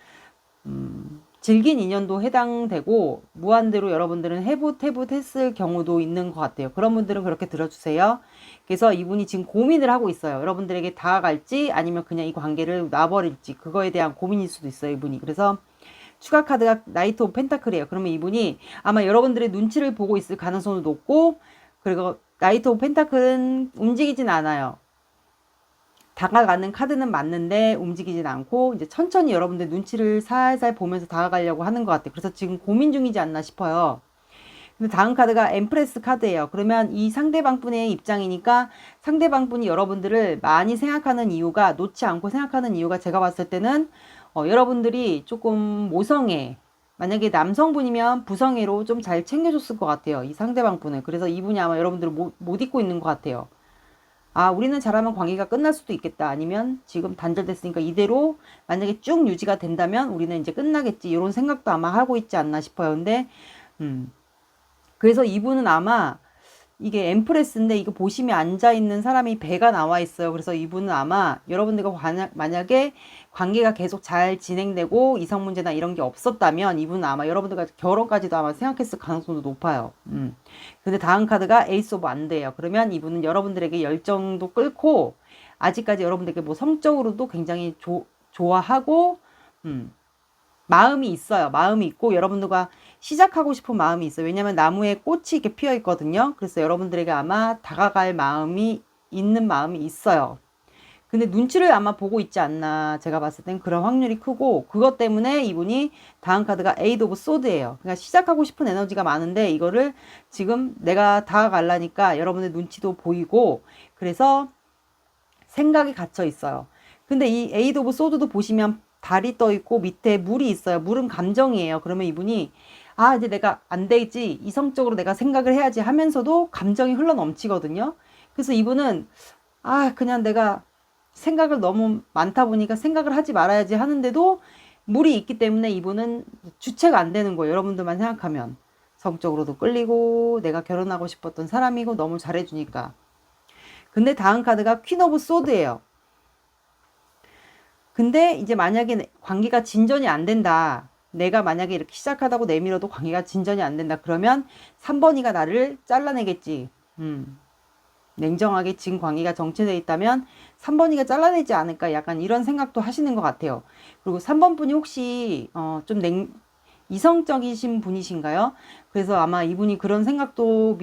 질긴 인연도 해당되고 무한대로 여러분들은 해붓했을 경우도 있는 것 같아요. 그런 분들은 그렇게 들어주세요. 그래서 이분이 지금 고민을 하고 있어요. 여러분들에게 다가갈지 아니면 그냥 이 관계를 놔버릴지 그거에 대한 고민일 수도 있어요. 이분이. 그래서 추가 카드가 나이트 오브 펜타클이에요. 그러면 이분이 아마 여러분들의 눈치를 보고 있을 가능성도 높고 그리고 나이트 오브 펜타클은 움직이진 않아요. 다가가는 카드는 맞는데 움직이진 않고 이제 천천히 여러분들 눈치를 살살 보면서 다가가려고 하는 것 같아요. 그래서 지금 고민 중이지 않나 싶어요. 근데 다음 카드가 엠프레스 카드예요. 그러면 이 상대방 분의 입장이니까 상대방 분이 여러분들을 많이 생각하는 이유가 놓지 않고 생각하는 이유가 제가 봤을 때는 여러분들이 조금 모성애 만약에 남성분이면 부성애로 좀 잘 챙겨줬을 것 같아요. 이 상대방 분을. 그래서 이분이 아마 여러분들을 못 잊고 있는 것 같아요. 아, 우리는 잘하면 관계가 끝날 수도 있겠다. 아니면 지금 단절됐으니까 이대로 만약에 쭉 유지가 된다면 우리는 이제 끝나겠지. 이런 생각도 아마 하고 있지 않나 싶어요. 근데, 그래서 이분은 아마 이게 엠프레스인데 이거 보시면 앉아있는 사람이 배가 나와 있어요. 그래서 이분은 아마 여러분들과 만약에 관계가 계속 잘 진행되고 이성 문제나 이런 게 없었다면 이분은 아마 여러분들과 결혼까지도 아마 생각했을 가능성도 높아요. 근데 다음 카드가 에이스 오브 안드예요. 그러면 이분은 여러분들에게 열정도 끌고 아직까지 여러분들에게 뭐 성적으로도 굉장히 좋아하고 마음이 있어요. 마음이 있고 여러분들과 시작하고 싶은 마음이 있어요. 왜냐하면 나무에 꽃이 이렇게 피어 있거든요. 그래서 여러분들에게 아마 다가갈 마음이 있는 마음이 있어요. 근데 눈치를 아마 보고 있지 않나 제가 봤을 땐 그런 확률이 크고 그것 때문에 이분이 다음 카드가 에이드 오브 소드예요. 그러니까 시작하고 싶은 에너지가 많은데 이거를 지금 내가 다가가려니까 여러분의 눈치도 보이고 그래서 생각이 갇혀 있어요. 근데 이 에이드 오브 소드도 보시면 달이 떠 있고 밑에 물이 있어요. 물은 감정이에요. 그러면 이분이 아 이제 내가 안 되지 이성적으로 내가 생각을 해야지 하면서도 감정이 흘러 넘치거든요. 그래서 이분은 아 그냥 내가 생각을 너무 많다 보니까 생각을 하지 말아야지 하는데도 물이 있기 때문에 이분은 주체가 안 되는 거예요. 여러분들만 생각하면. 성적으로도 끌리고 내가 결혼하고 싶었던 사람이고 너무 잘해주니까. 근데 다음 카드가 퀸 오브 소드예요. 근데 이제 만약에 관계가 진전이 안 된다. 내가 만약에 이렇게 시작하다고 내밀어도 관계가 진전이 안 된다. 그러면 3번이가 나를 잘라내겠지. 냉정하게 지금 관계가 정체되어 있다면 3번이가 잘라내지 않을까. 약간 이런 생각도 하시는 것 같아요. 그리고 3번 분이 혹시 좀 이성적이신 분이신가요? 그래서 아마 이분이 그런 생각도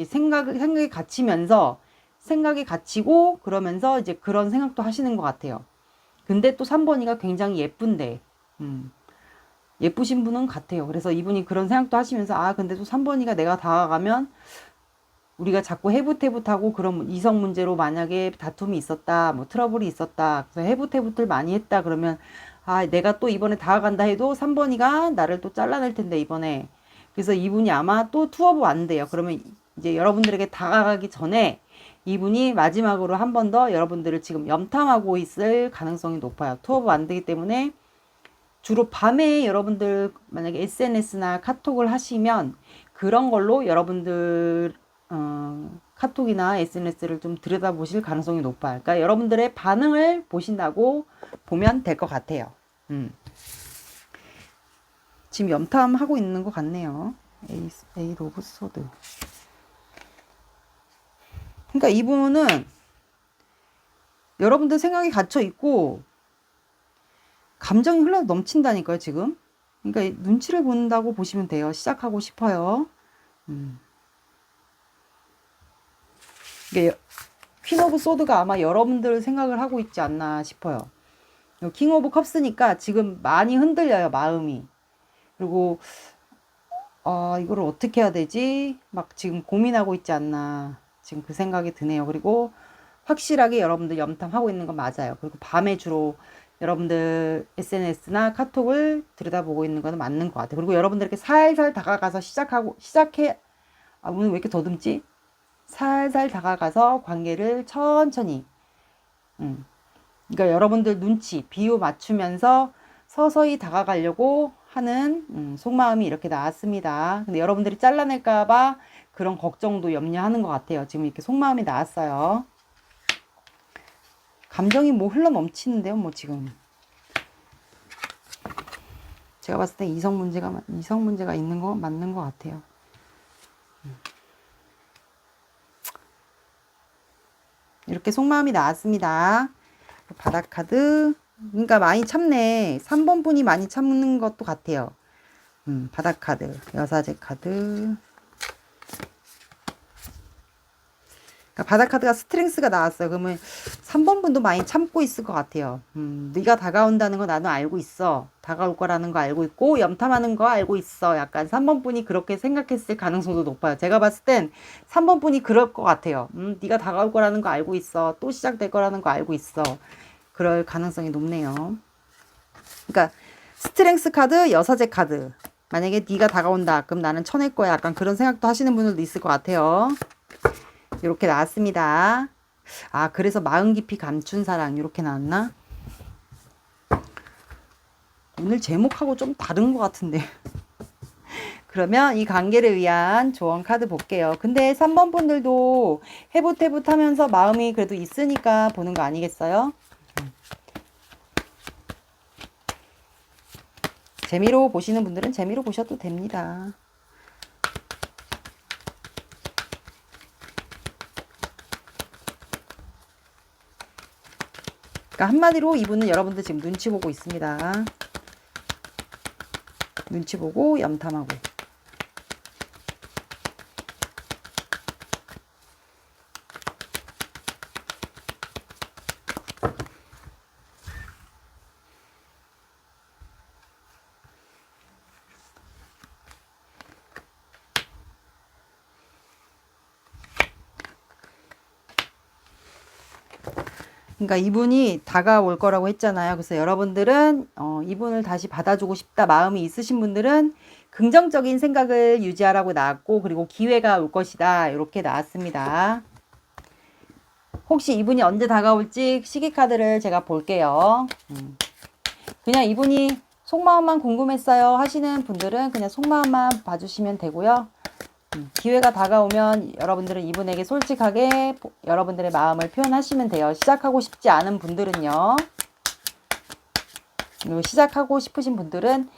생각에 갇히면서 생각에 갇히고 그러면서 이제 그런 생각도 하시는 것 같아요. 근데 또 3번이가 굉장히 예쁜데 예쁘신 분은 같아요. 그래서 이분이 그런 생각도 하시면서 아 근데 또 3번이가 내가 다가가면 우리가 자꾸 해붓해붓하고 그런 이성 문제로 만약에 다툼이 있었다 뭐 트러블이 있었다 그래서 해붓해붓을 많이 했다 그러면 아 내가 또 이번에 다가간다 해도 3번이가 나를 또 잘라낼 텐데 이번에 그래서 이분이 아마 또 투어브 안 돼요. 그러면 이제 여러분들에게 다가가기 전에 이분이 마지막으로 한 번 더 여러분들을 지금 염탐하고 있을 가능성이 높아요. 투어브 안 되기 때문에 주로 밤에 여러분들 만약에 SNS나 카톡을 하시면 그런 걸로 여러분들 카톡이나 SNS를 좀 들여다보실 가능성이 높아요. 그러니까 여러분들의 반응을 보신다고 보면 될 것 같아요. 지금 염탐하고 있는 것 같네요. 에이스 오브 소드. 그러니까 이분은 여러분들 생각이 갇혀 있고 감정이 흘러 넘친다니까요, 지금. 그러니까 눈치를 본다고 보시면 돼요. 시작하고 싶어요. 이게 퀸 오브 소드가 아마 여러분들 생각을 하고 있지 않나 싶어요. 킹 오브 컵스니까 지금 많이 흔들려요, 마음이. 그리고 이거를 어떻게 해야 되지? 막 지금 고민하고 있지 않나. 지금 그 생각이 드네요. 그리고 확실하게 여러분들 염탐하고 있는 건 맞아요. 그리고 밤에 주로 여러분들 SNS나 카톡을 들여다보고 있는 건 맞는 것 같아요. 그리고 여러분들에게 살살 다가가서 오늘 왜 이렇게 더듬지? 살살 다가가서 관계를 천천히, 그러니까 여러분들 눈치, 비유 맞추면서 서서히 다가가려고 하는 속마음이 이렇게 나왔습니다. 근데 여러분들이 잘라낼까봐 그런 걱정도 염려하는 것 같아요. 지금 이렇게 속마음이 나왔어요. 감정이 뭐 흘러 넘치는데요, 뭐 지금. 제가 봤을 때 이성 문제가 있는 거 맞는 것 같아요. 이렇게 속마음이 나왔습니다. 바닥 카드. 그러니까 많이 참네. 3번 분이 많이 참는 것도 같아요. 바닥 카드. 여사제 카드. 그러니까 바닥 카드가 스트렝스가 나왔어요. 그러면 3번 분도 많이 참고 있을 것 같아요. 네가 다가온다는 거 나는 알고 있어. 다가올 거라는 거 알고 있고 염탐하는 거 알고 있어. 약간 3번 분이 그렇게 생각했을 가능성도 높아요. 제가 봤을 땐 3번 분이 그럴 것 같아요. 네가 다가올 거라는 거 알고 있어. 또 시작될 거라는 거 알고 있어. 그럴 가능성이 높네요. 그러니까 스트렝스 카드, 여사제 카드. 만약에 네가 다가온다. 그럼 나는 쳐낼 거야. 약간 그런 생각도 하시는 분들도 있을 것 같아요. 이렇게 나왔습니다. 아, 그래서 마음 깊이 감춘 사랑 이렇게 나왔나? 오늘 제목하고 좀 다른 것 같은데. 그러면 이 관계를 위한 조언 카드 볼게요. 근데 3번 분들도 해붓해붓 하면서 마음이 그래도 있으니까 보는 거 아니겠어요? 재미로 보시는 분들은 재미로 보셔도 됩니다. 그러니까 한마디로 이분은 여러분들 지금 눈치 보고 있습니다. 눈치 보고 염탐하고. 그러니까 이분이 다가올 거라고 했잖아요. 그래서 여러분들은 이분을 다시 받아주고 싶다 마음이 있으신 분들은 긍정적인 생각을 유지하라고 나왔고 그리고 기회가 올 것이다 이렇게 나왔습니다. 혹시 이분이 언제 다가올지 시기 카드를 제가 볼게요. 그냥 이분이 속마음만 궁금했어요 하시는 분들은 그냥 속마음만 봐주시면 되고요. 기회가 다가오면 여러분들은 이분에게 솔직하게 여러분들의 마음을 표현하시면 돼요. 시작하고 싶지 않은 분들은요. 그리고 시작하고 싶으신 분들은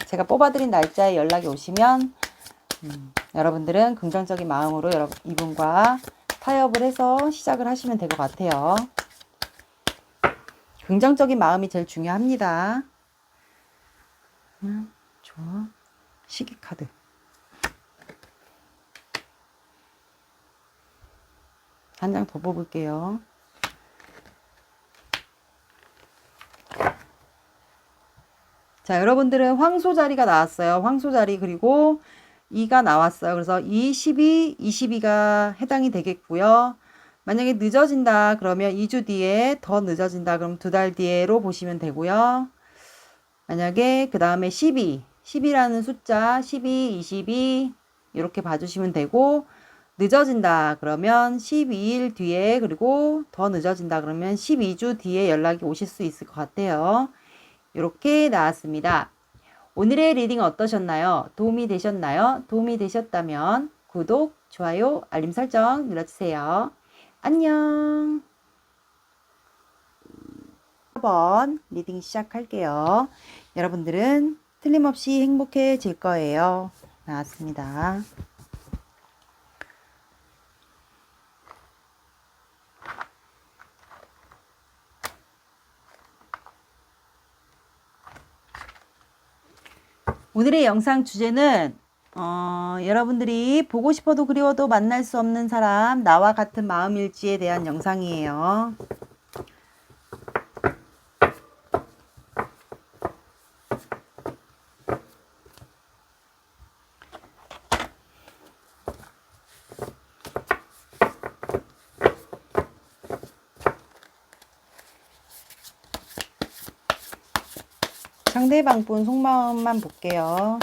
제가 뽑아드린 날짜에 연락이 오시면 여러분들은 긍정적인 마음으로 이분과 타협을 해서 시작을 하시면 될 것 같아요. 긍정적인 마음이 제일 중요합니다. 좋아. 시기 카드. 한 장 더 뽑을게요. 자, 여러분들은 황소 자리가 나왔어요. 황소 자리 그리고 2가 나왔어요. 그래서 2, 12, 22가 해당이 되겠고요. 만약에 늦어진다 그러면 2주 뒤에 더 늦어진다 그럼 2달 뒤에로 보시면 되고요. 만약에 그 다음에 10이라는 숫자 12, 22 이렇게 봐주시면 되고 늦어진다 그러면 12일 뒤에 그리고 더 늦어진다 그러면 12주 뒤에 연락이 오실 수 있을 것 같아요. 이렇게 나왔습니다. 오늘의 리딩 어떠셨나요? 도움이 되셨나요? 도움이 되셨다면 구독, 좋아요, 알림 설정 눌러주세요. 안녕. 4번 리딩 시작할게요. 여러분들은 틀림없이 행복해질 거예요. 나왔습니다. 오늘의 영상 주제는 여러분들이 보고 싶어도 그리워도 만날 수 없는 사람, 나와 같은 마음일지에 대한 영상이에요. 상대방 분 속마음만 볼게요.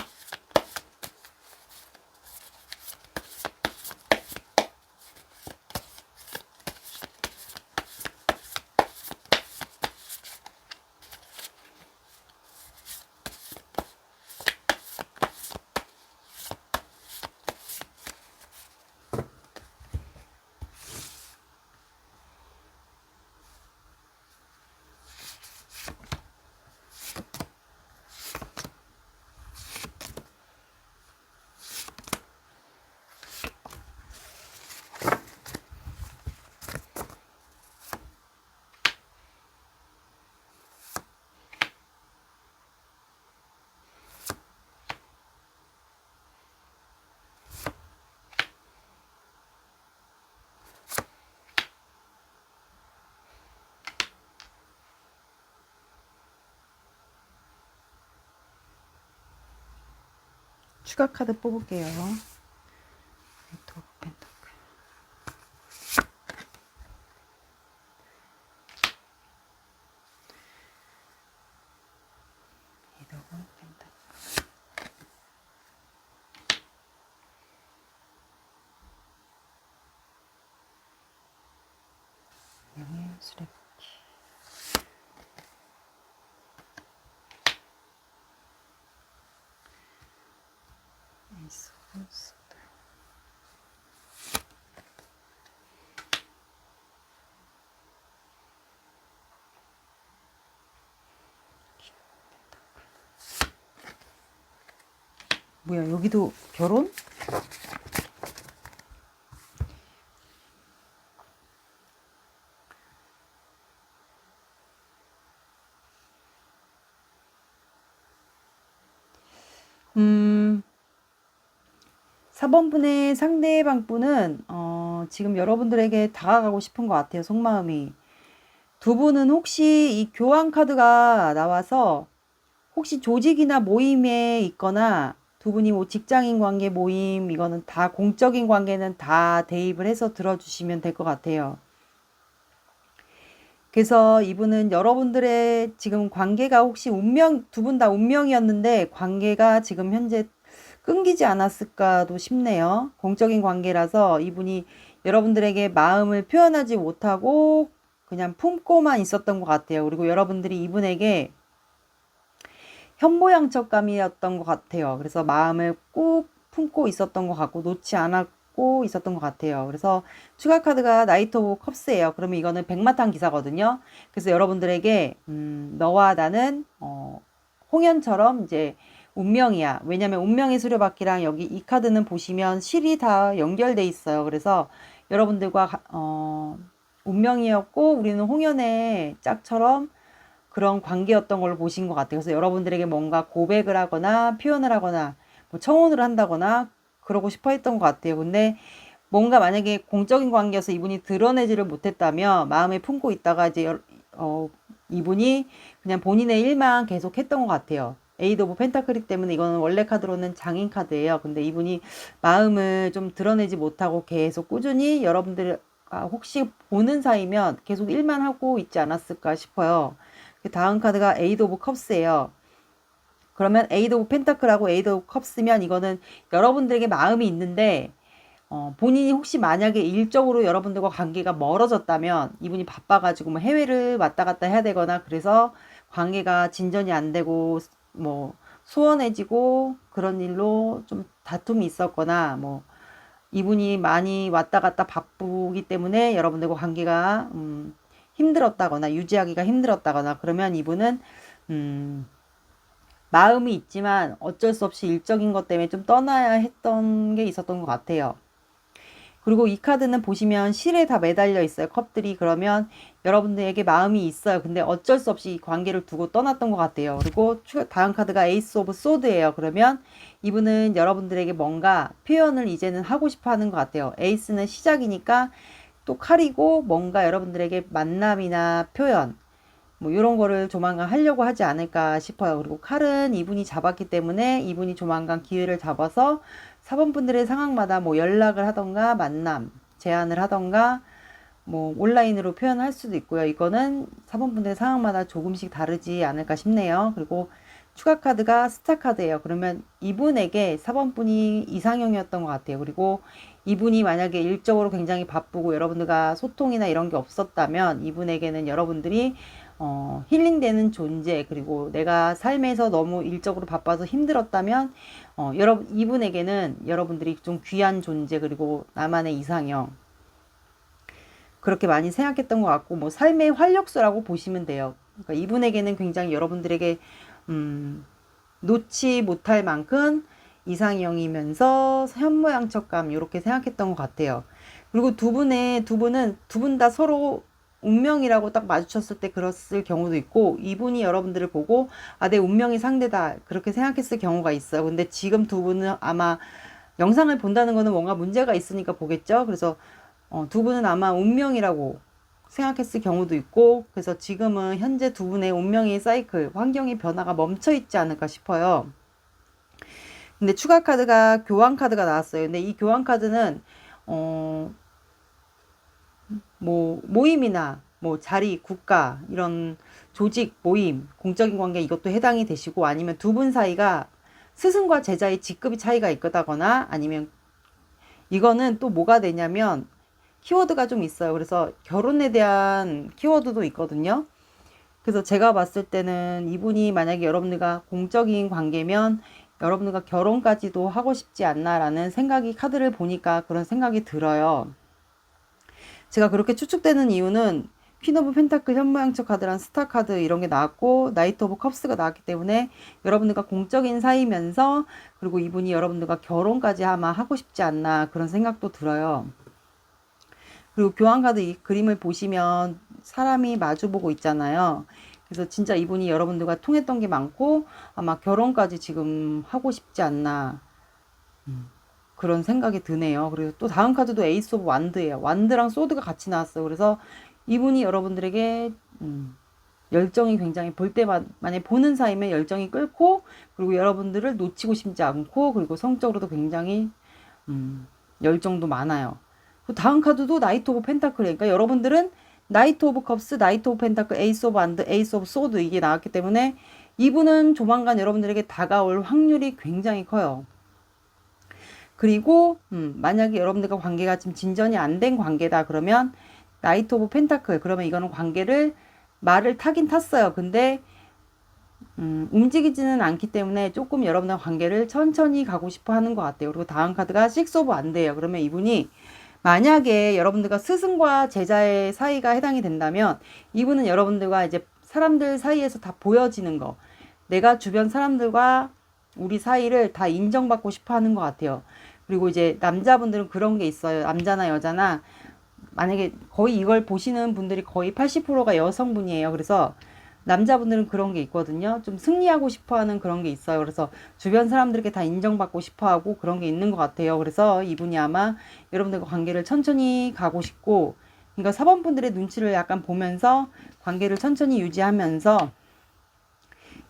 추가 카드 뽑을게요. 에이트 오브 펜타클. 에이트 오브 펜타클. 영의 수레바퀴. 에이스 오브 소드. 뭐야, 여기도 결혼? 음, 4번분의 상대방분은 지금 여러분들에게 다가가고 싶은 것 같아요. 속마음이. 두 분은 혹시 이 교환 카드가 나와서 혹시 조직이나 모임에 있거나 두 분이 뭐 직장인 관계 모임 이거는 다 공적인 관계는 다 대입을 해서 들어주시면 될 것 같아요. 그래서 이분은 여러분들의 지금 관계가 혹시 두 분 다 운명이었는데 관계가 지금 현재 끊기지 않았을까도 싶네요. 공적인 관계라서 이분이 여러분들에게 마음을 표현하지 못하고 그냥 품고만 있었던 것 같아요. 그리고 여러분들이 이분에게 현모양처감이었던 것 같아요. 그래서 마음을 꾹 품고 있었던 것 같고 놓지 않았고 있었던 것 같아요. 그래서 추가 카드가 나이트 오브 컵스예요. 그러면 이거는 백마탄 기사거든요. 그래서 여러분들에게 너와 나는 홍연처럼 이제 운명이야. 왜냐면 운명의 수레바퀴랑 여기 이 카드는 보시면 실이 다 연결돼 있어요. 그래서 여러분들과 운명이었고 우리는 홍연의 짝처럼 그런 관계였던 걸로 보신 것 같아요. 그래서 여러분들에게 뭔가 고백을 하거나 표현을 하거나 뭐 청혼을 한다거나 그러고 싶어 했던 것 같아요. 근데 뭔가 만약에 공적인 관계여서 이분이 드러내지를 못했다면 마음에 품고 있다가 이제 이분이 그냥 본인의 일만 계속 했던 것 같아요. 에이드 오브 펜타클 때문에 이거는 원래 카드로는 장인 카드예요. 근데 이분이 마음을 좀 드러내지 못하고 계속 꾸준히 여러분들 혹시 보는 사이면 계속 일만 하고 있지 않았을까 싶어요. 다음 카드가 에이드 오브 컵스예요. 그러면 에이드 오브 펜타클하고 에이드 오브 컵스면 이거는 여러분들에게 마음이 있는데 본인이 혹시 만약에 일적으로 여러분들과 관계가 멀어졌다면 이분이 바빠가지고 뭐 해외를 왔다 갔다 해야 되거나 그래서 관계가 진전이 안 되고 뭐 소원해지고 그런 일로 좀 다툼이 있었거나 뭐 이분이 많이 왔다 갔다 바쁘기 때문에 여러분들과 관계가 힘들었다거나 유지하기가 힘들었다거나 그러면 이분은 마음이 있지만 어쩔 수 없이 일적인 것 때문에 좀 떠나야 했던 게 있었던 것 같아요. 그리고 이 카드는 보시면 실에 다 매달려 있어요. 컵들이. 그러면 여러분들에게 마음이 있어요. 근데 어쩔 수 없이 이 관계를 두고 떠났던 것 같아요. 그리고 다음 카드가 에이스 오브 소드예요. 그러면 이분은 여러분들에게 뭔가 표현을 이제는 하고 싶어 하는 것 같아요. 에이스는 시작이니까 또 칼이고 뭔가 여러분들에게 만남이나 표현 뭐 이런 거를 조만간 하려고 하지 않을까 싶어요. 그리고 칼은 이분이 잡았기 때문에 이분이 조만간 기회를 잡아서 사번분들의 상황마다 뭐 연락을 하던가 만남 제안을 하던가 뭐 온라인으로 표현할 수도 있고요. 이거는 사번분들의 상황마다 조금씩 다르지 않을까 싶네요. 그리고 추가 카드가 스타 카드예요. 그러면 이분에게 사번분이 이상형이었던 것 같아요. 그리고 이분이 만약에 일적으로 굉장히 바쁘고 여러분들과 소통이나 이런 게 없었다면 이분에게는 여러분들이 힐링되는 존재 그리고 내가 삶에서 너무 일적으로 바빠서 힘들었다면 이분에게는 여러분들이 좀 귀한 존재 그리고 나만의 이상형 그렇게 많이 생각했던 것 같고 뭐 삶의 활력소라고 보시면 돼요. 그러니까 이분에게는 굉장히 여러분들에게 놓지 못할 만큼 이상형이면서 현모양처감 이렇게 생각했던 것 같아요. 그리고 두 분은 두 분 다 서로 운명이라고 딱 마주쳤을 때 그랬을 경우도 있고 이분이 여러분들을 보고 아, 내 운명이 상대다 그렇게 생각했을 경우가 있어요. 근데 지금 두 분은 아마 영상을 본다는 거는 뭔가 문제가 있으니까 보겠죠. 그래서 두 분은 아마 운명이라고 생각했을 경우도 있고 그래서 지금은 현재 두 분의 운명의 사이클 환경의 변화가 멈춰 있지 않을까 싶어요. 근데 추가 카드가 교환 카드가 나왔어요. 근데 이 교환 카드는 뭐 모임이나 뭐 자리, 국가 이런 조직, 모임, 공적인 관계 이것도 해당이 되시고 아니면 두 분 사이가 스승과 제자의 직급이 차이가 있거나 아니면 이거는 또 뭐가 되냐면 키워드가 좀 있어요. 그래서 결혼에 대한 키워드도 있거든요. 그래서 제가 봤을 때는 이분이 만약에 여러분들과 공적인 관계면 여러분들과 결혼까지도 하고 싶지 않나라는 생각이 카드를 보니까 그런 생각이 들어요. 제가 그렇게 추측되는 이유는 퀸 오브 펜타클 현모양처 카드랑 스타 카드 이런 게 나왔고 나이트 오브 컵스가 나왔기 때문에 여러분들과 공적인 사이면서 그리고 이분이 여러분들과 결혼까지 아마 하고 싶지 않나 그런 생각도 들어요. 그리고 교환 카드 이 그림을 보시면 사람이 마주보고 있잖아요. 그래서 진짜 이분이 여러분들과 통했던 게 많고 아마 결혼까지 지금 하고 싶지 않나 그런 생각이 드네요. 그리고 또 다음 카드도 에이스 오브 완드예요. 완드랑 소드가 같이 나왔어요. 그래서 이분이 여러분들에게 열정이 굉장히 볼 때만 만약 보는 사이면 열정이 끓고 그리고 여러분들을 놓치고 싶지 않고 그리고 성적으로도 굉장히 열정도 많아요. 다음 카드도 나이트 오브 펜타클이에요. 그러니까 여러분들은 나이트 오브 컵스, 나이트 오브 펜타클, 에이스 오브 안드, 에이스 오브 소드 이게 나왔기 때문에 이분은 조만간 여러분들에게 다가올 확률이 굉장히 커요. 그리고 만약에 여러분들과 관계가 지금 진전이 안 된 관계다 그러면 나이트 오브 펜타클, 그러면 이거는 관계를 말을 타긴 탔어요. 근데 움직이지는 않기 때문에 조금 여러분과 관계를 천천히 가고 싶어 하는 것 같아요. 그리고 다음 카드가 식스 오브 안드예요. 그러면 이분이 만약에 여러분들과 스승과 제자의 사이가 해당이 된다면 이분은 여러분들과 이제 사람들 사이에서 다 보여지는 거, 내가 주변 사람들과 우리 사이를 다 인정받고 싶어 하는 것 같아요. 그리고 이제 남자분들은 그런 게 있어요. 남자나 여자나 만약에 거의 이걸 보시는 분들이 거의 80%가 여성분이에요. 그래서 남자분들은 그런 게 있거든요. 좀 승리하고 싶어 하는 그런 게 있어요. 그래서 주변 사람들에게 다 인정받고 싶어 하고 그런 게 있는 것 같아요. 그래서 이분이 아마 여러분들과 관계를 천천히 가고 싶고, 그러니까 사번분들의 눈치를 약간 보면서 관계를 천천히 유지하면서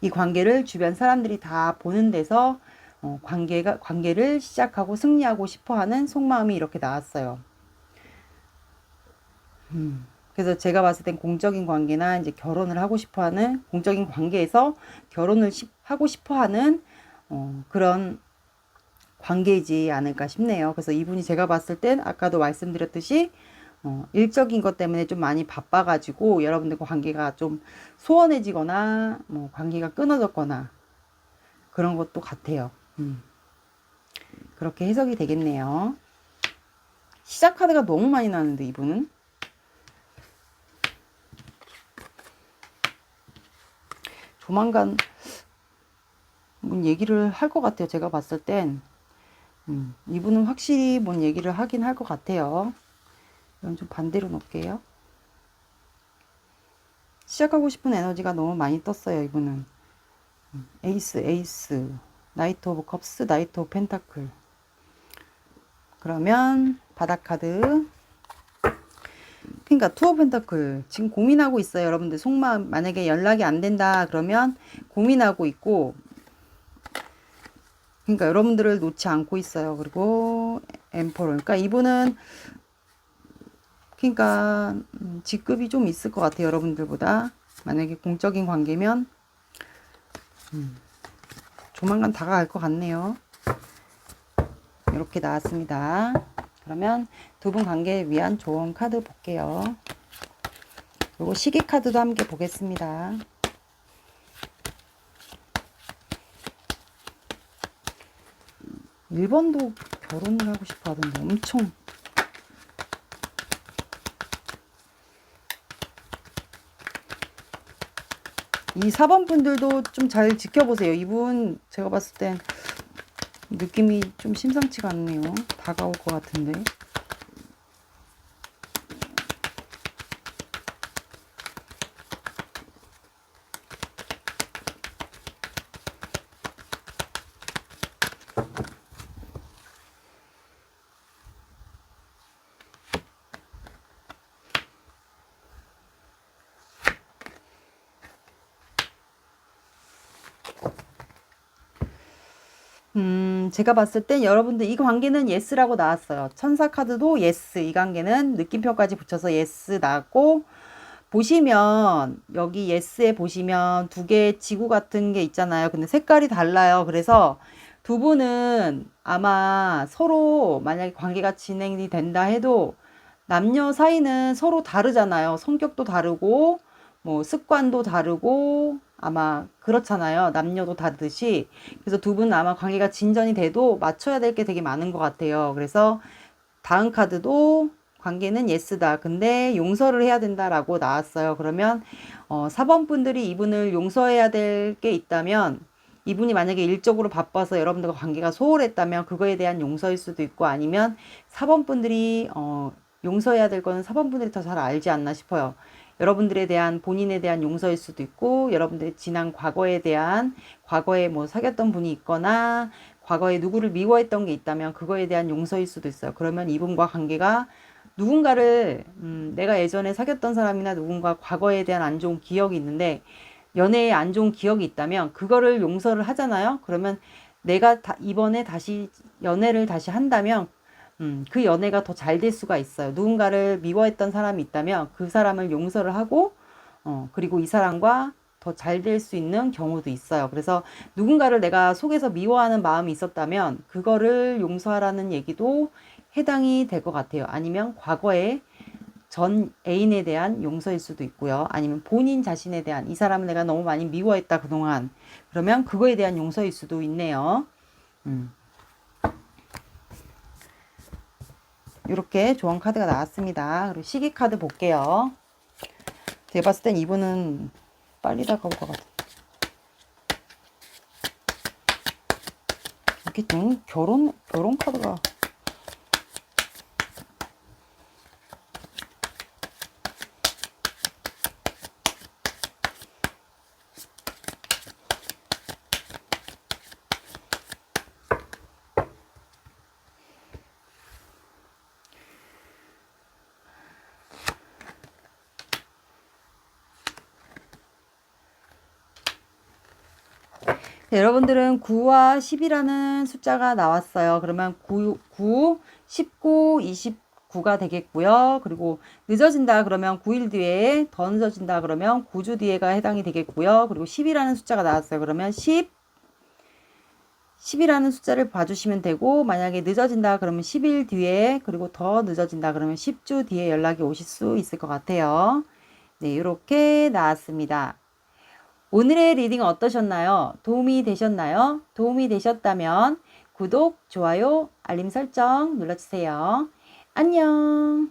이 관계를 주변 사람들이 다 보는 데서 관계를 시작하고 승리하고 싶어 하는 속마음이 이렇게 나왔어요. 그래서 제가 봤을 땐 공적인 관계나 이제 결혼을 하고 싶어 하는, 공적인 관계에서 결혼을 하고 싶어 하는 그런 관계이지 않을까 싶네요. 그래서 이분이 제가 봤을 땐 아까도 말씀드렸듯이 일적인 것 때문에 좀 많이 바빠가지고 여러분들과 관계가 좀 소원해지거나 뭐 관계가 끊어졌거나 그런 것도 같아요. 그렇게 해석이 되겠네요. 시작 카드가 너무 많이 나는데 이분은 조만간 뭔 얘기를 할 것 같아요. 제가 봤을 땐 이분은 확실히 뭔 얘기를 하긴 할 것 같아요. 이건 좀 반대로 놓을게요. 시작하고 싶은 에너지가 너무 많이 떴어요. 이분은 에이스, 나이트 오브 컵스, 나이트 오브 펜타클. 그러면 바닥 카드, 그러니까 투어 펜타클. 지금 고민하고 있어요. 여러분들 속마음, 만약에 연락이 안 된다 그러면 고민하고 있고, 그러니까 여러분들을 놓지 않고 있어요. 그리고 엠퍼러. 그러니까 이분은 그러니까 직급이 좀 있을 것 같아요. 여러분들보다. 만약에 공적인 관계면 조만간 다가갈 것 같네요. 이렇게 나왔습니다. 그러면 두 분 관계에 위한 조언 카드 볼게요. 그리고 시기 카드도 함께 보겠습니다. 1번도 결혼을 하고 싶어 하던데 엄청. 이 4번 분들도 좀 잘 지켜보세요. 이분 제가 봤을 땐 느낌이 좀 심상치가 않네요. 다가올 것 같은데. 제가 봤을 땐 여러분들 이 관계는 예스라고 나왔어요. 천사 카드도 예스, 이 관계는 느낌표까지 붙여서 예스 나왔고, 보시면 여기 예스에 보시면 두 개의 지구 같은 게 있잖아요. 근데 색깔이 달라요. 그래서 두 분은 아마 서로 만약에 관계가 진행이 된다 해도 남녀 사이는 서로 다르잖아요. 성격도 다르고 뭐 습관도 다르고 아마 그렇잖아요. 남녀도 다르듯이. 그래서 두 분은 아마 관계가 진전이 돼도 맞춰야 될 게 되게 많은 것 같아요. 그래서 다음 카드도 관계는 예스다. 근데 용서를 해야 된다라고 나왔어요. 그러면 4번 분들이 이분을 용서해야 될 게 있다면, 이분이 만약에 일적으로 바빠서 여러분들과 관계가 소홀했다면 그거에 대한 용서일 수도 있고, 아니면 4번 분들이 용서해야 될 거는 4번 분들이 더 잘 알지 않나 싶어요. 여러분들에 대한 본인에 대한 용서일 수도 있고, 여러분들의 지난 과거에 대한, 과거에 뭐 사귀었던 분이 있거나 과거에 누구를 미워했던 게 있다면 그거에 대한 용서일 수도 있어요. 그러면 이분과 관계가 누군가를 내가 예전에 사귀었던 사람이나 누군가 과거에 대한 안 좋은 기억이 있는데, 연애에 안 좋은 기억이 있다면 그거를 용서를 하잖아요. 그러면 내가 이번에 다시 연애를 다시 한다면 그 연애가 더 잘 될 수가 있어요. 누군가를 미워했던 사람이 있다면 그 사람을 용서를 하고 그리고 이 사람과 더 잘 될 수 있는 경우도 있어요. 그래서 누군가를 내가 속에서 미워하는 마음이 있었다면 그거를 용서하라는 얘기도 해당이 될 것 같아요. 아니면 과거에 전 애인에 대한 용서일 수도 있고요. 아니면 본인 자신에 대한, 이 사람을 내가 너무 많이 미워했다 그동안, 그러면 그거에 대한 용서일 수도 있네요. 이렇게 조언 카드가 나왔습니다. 그리고 시기 카드 볼게요. 제가 봤을 땐 이분은 빨리 다가올 것 같아요. 이렇게 좀 결혼 카드가. 네, 여러분들은 9와 10이라는 숫자가 나왔어요. 그러면 9, 19, 29가 되겠고요. 그리고 늦어진다 그러면 9일 뒤에, 더 늦어진다 그러면 9주 뒤에가 해당이 되겠고요. 그리고 10이라는 숫자가 나왔어요. 그러면 10이라는 숫자를 봐주시면 되고, 만약에 늦어진다 그러면 10일 뒤에, 그리고 더 늦어진다 그러면 10주 뒤에 연락이 오실 수 있을 것 같아요. 네, 이렇게 나왔습니다. 오늘의 리딩 어떠셨나요? 도움이 되셨나요? 도움이 되셨다면 구독, 좋아요, 알림 설정 눌러주세요. 안녕.